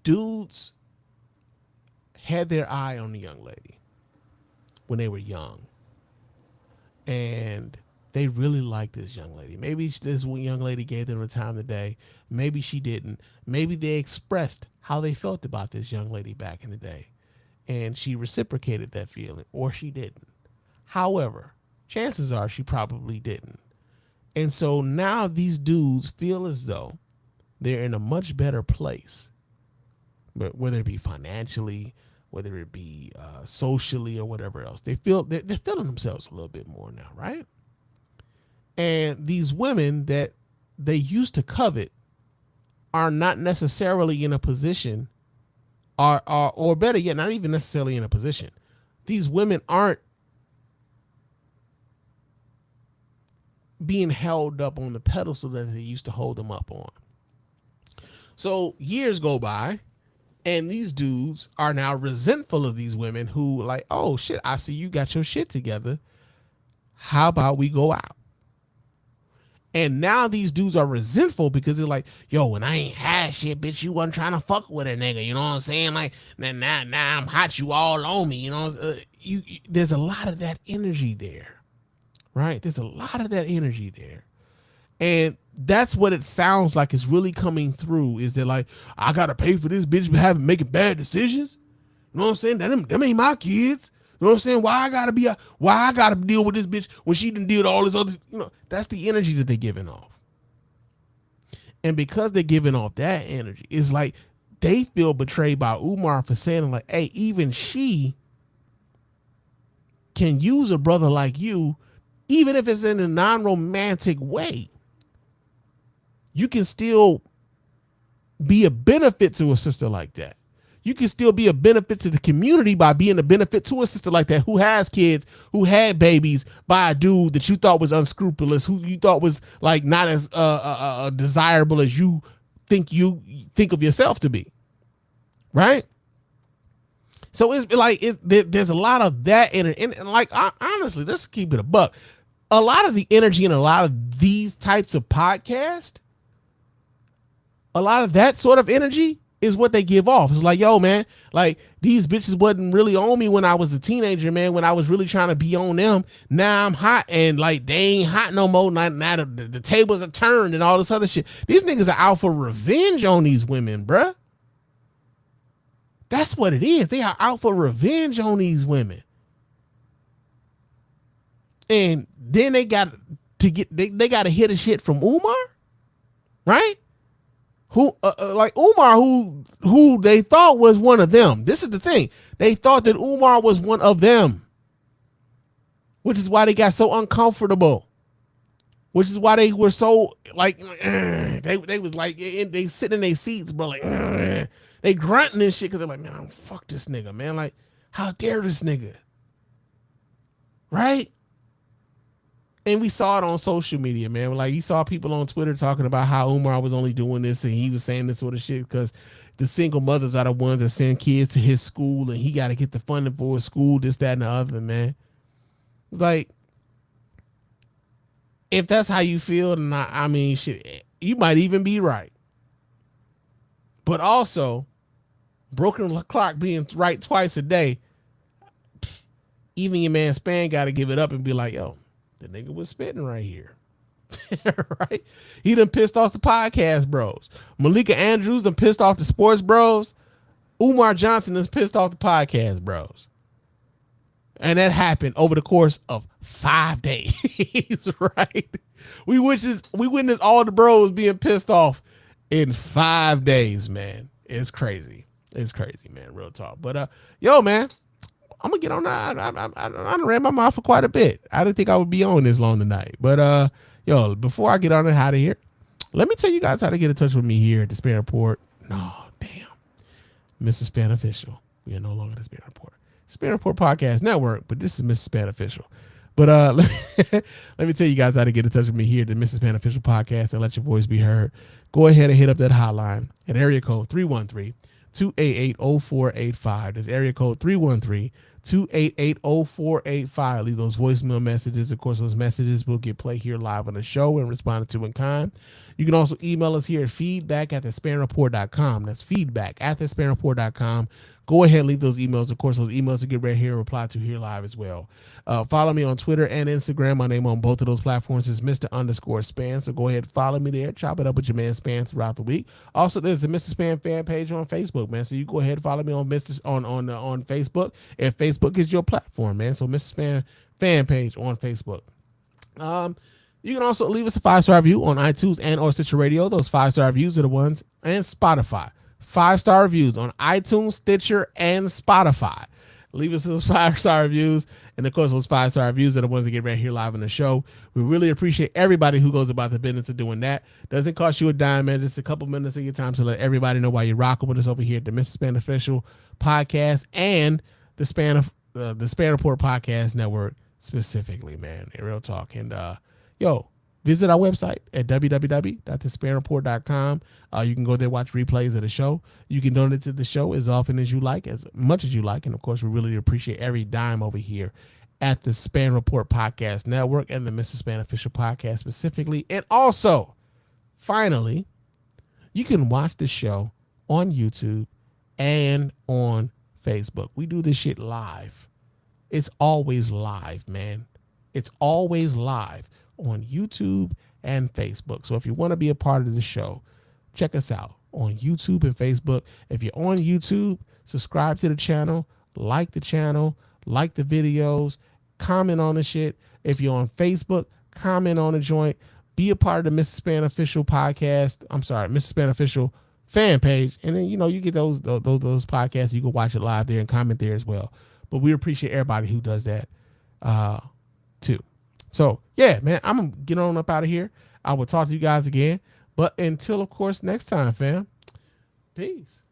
dudes had their eye on the young lady, when they were young. And they really liked this young lady. Maybe this young lady gave them the time of day. Maybe she didn't. Maybe they expressed how they felt about this young lady back in the day. And she reciprocated that feeling, or she didn't. However, chances are she probably didn't. And so now these dudes feel as though they're in a much better place, but whether it be financially, whether it be socially or whatever else, they're feeling themselves a little bit more now, right? And these women that they used to covet are not necessarily in a position, or better yet, not even necessarily in a position. These women aren't being held up on the pedestal that they used to hold them up on. So years go by, and these dudes are now resentful of these women who like, oh shit, I see you got your shit together. How about we go out? And now these dudes are resentful because they're like, yo, when I ain't had shit, bitch, you wasn't trying to fuck with a nigga. You know what I'm saying? Like, now I'm hot, you all on me. You know, there's a lot of that energy there, right? There's a lot of that energy there. And that's what it sounds like is really coming through, is that like, I got to pay for this bitch making bad decisions. You know what I'm saying? Them ain't my kids. You know what I'm saying? Why I gotta deal with this bitch when she done did all this other, that's the energy that they're giving off. And because they're giving off that energy, it's like they feel betrayed by Umar for saying like, hey, even she can use a brother like you, even if it's in a non-romantic way. You can still be a benefit to a sister like that. You can still be a benefit to the community by being a benefit to a sister like that who has kids, who had babies by a dude that you thought was unscrupulous, who you thought was like not as desirable as you think of yourself to be, right? So it's like there's a lot of that in it, and like honestly, let's keep it a buck. A lot of the energy in a lot of these types of podcasts, a lot of that sort of energy is what they give off. It's like, yo, man, like these bitches wasn't really on me when I was a teenager, man, when I was really trying to be on them. Now I'm hot and like they ain't hot no more. Now the tables are turned and all this other shit. These niggas are out for revenge on these women, bruh. That's what it is. They are out for revenge on these women. And then they got to hit a shit from Umar, right? Who like Umar, who they thought was one of them. This is the thing. They thought that Umar was one of them, which is why they got so uncomfortable, which is why they were so like, they was like, they sit in their seats, bro, like, they grunting and shit because they're like, man, fuck this nigga, man. Like, how dare this nigga? Right? And we saw it on social media, man. Like, you saw people on Twitter talking about how Umar was only doing this and he was saying this sort of shit because the single mothers are the ones that send kids to his school and he got to get the funding for his school, this, that, and the other, man. It's like, if that's how you feel, then I mean, shit, you might even be right. But also, broken clock being right twice a day, even your man Spann got to give it up and be like, yo, the nigga was spitting right here. Right? He done pissed off the podcast bros. Malika Andrews done pissed off the sports bros. Umar Johnson has pissed off the podcast bros. And that happened over the course of 5 days, right? We witnessed all the bros being pissed off in 5 days, man. It's crazy. It's crazy, man. Real talk. But yo, man, I'm gonna get on that. I ran my mouth for quite a bit. I didn't think I would be on this long tonight. But yo, before I get on and out of here, let me tell you guys how to get in touch with me here at the Spann Report. No, damn. Mrs. Spann Official. We are no longer the Spann Report. Spann Report Podcast Network, but this is Mrs. Spann Official. But let me tell you guys how to get in touch with me here at the Mrs. Spann Official Podcast and let your voice be heard. Go ahead and hit up that hotline at area code 313-288-0485. That's area code 313-288-0485. Leave those voicemail messages. Of course, those messages will get played here live on the show and responded to in kind. You can also email us here at feedback@thespannreport.com. That's feedback@thespannreport.com. go ahead and leave those emails. Of course, those emails will get right here and reply to here live as well. Follow me on Twitter and Instagram. My name on both of those platforms is Mr._Spann. So go ahead and follow me there. Chop it up with your man Spann throughout the week. Also, there's a Mr. Spann fan page on Facebook, man. So you go ahead and follow me on on Facebook if Facebook is your platform, man. So Mr. Spann fan page on Facebook. You can also leave us a 5-star review on iTunes and or Stitcher Radio. Those 5-star reviews are the ones, and Spotify. 5-star reviews on iTunes, Stitcher, and Spotify. Leave us those 5-star reviews. And of course, those 5-star reviews are the ones that get right here live on the show. We really appreciate everybody who goes about the business of doing that. Doesn't cost you a dime, man. Just a couple minutes of your time to let everybody know why you're rocking with us over here at the Mr. Spann Official Podcast and the Spann Report Podcast Network specifically, man. Real talk. And visit our website at www.thespannreport.com. You can go there, watch replays of the show. You can donate to the show as often as you like, as much as you like. And of course, we really appreciate every dime over here at the Spann Report Podcast Network and the Mr. Spann Official Podcast specifically. And also, finally, you can watch the show on YouTube and on Facebook. We do this shit live. It's always live, man. It's always live on YouTube and Facebook. So if you want to be a part of the show, check us out on YouTube and Facebook. If you're on YouTube, subscribe to the channel, like the videos, comment on the shit. If you're on Facebook, comment on the joint, be a part of the Mr. Spann Official Podcast. I'm sorry, Mr. Spann Official fan page. And then, you get those podcasts. You can watch it live there and comment there as well. But we appreciate everybody who does that too. So, yeah, man, I'm going to get on up out of here. I will talk to you guys again. But until, of course, next time, fam. Peace.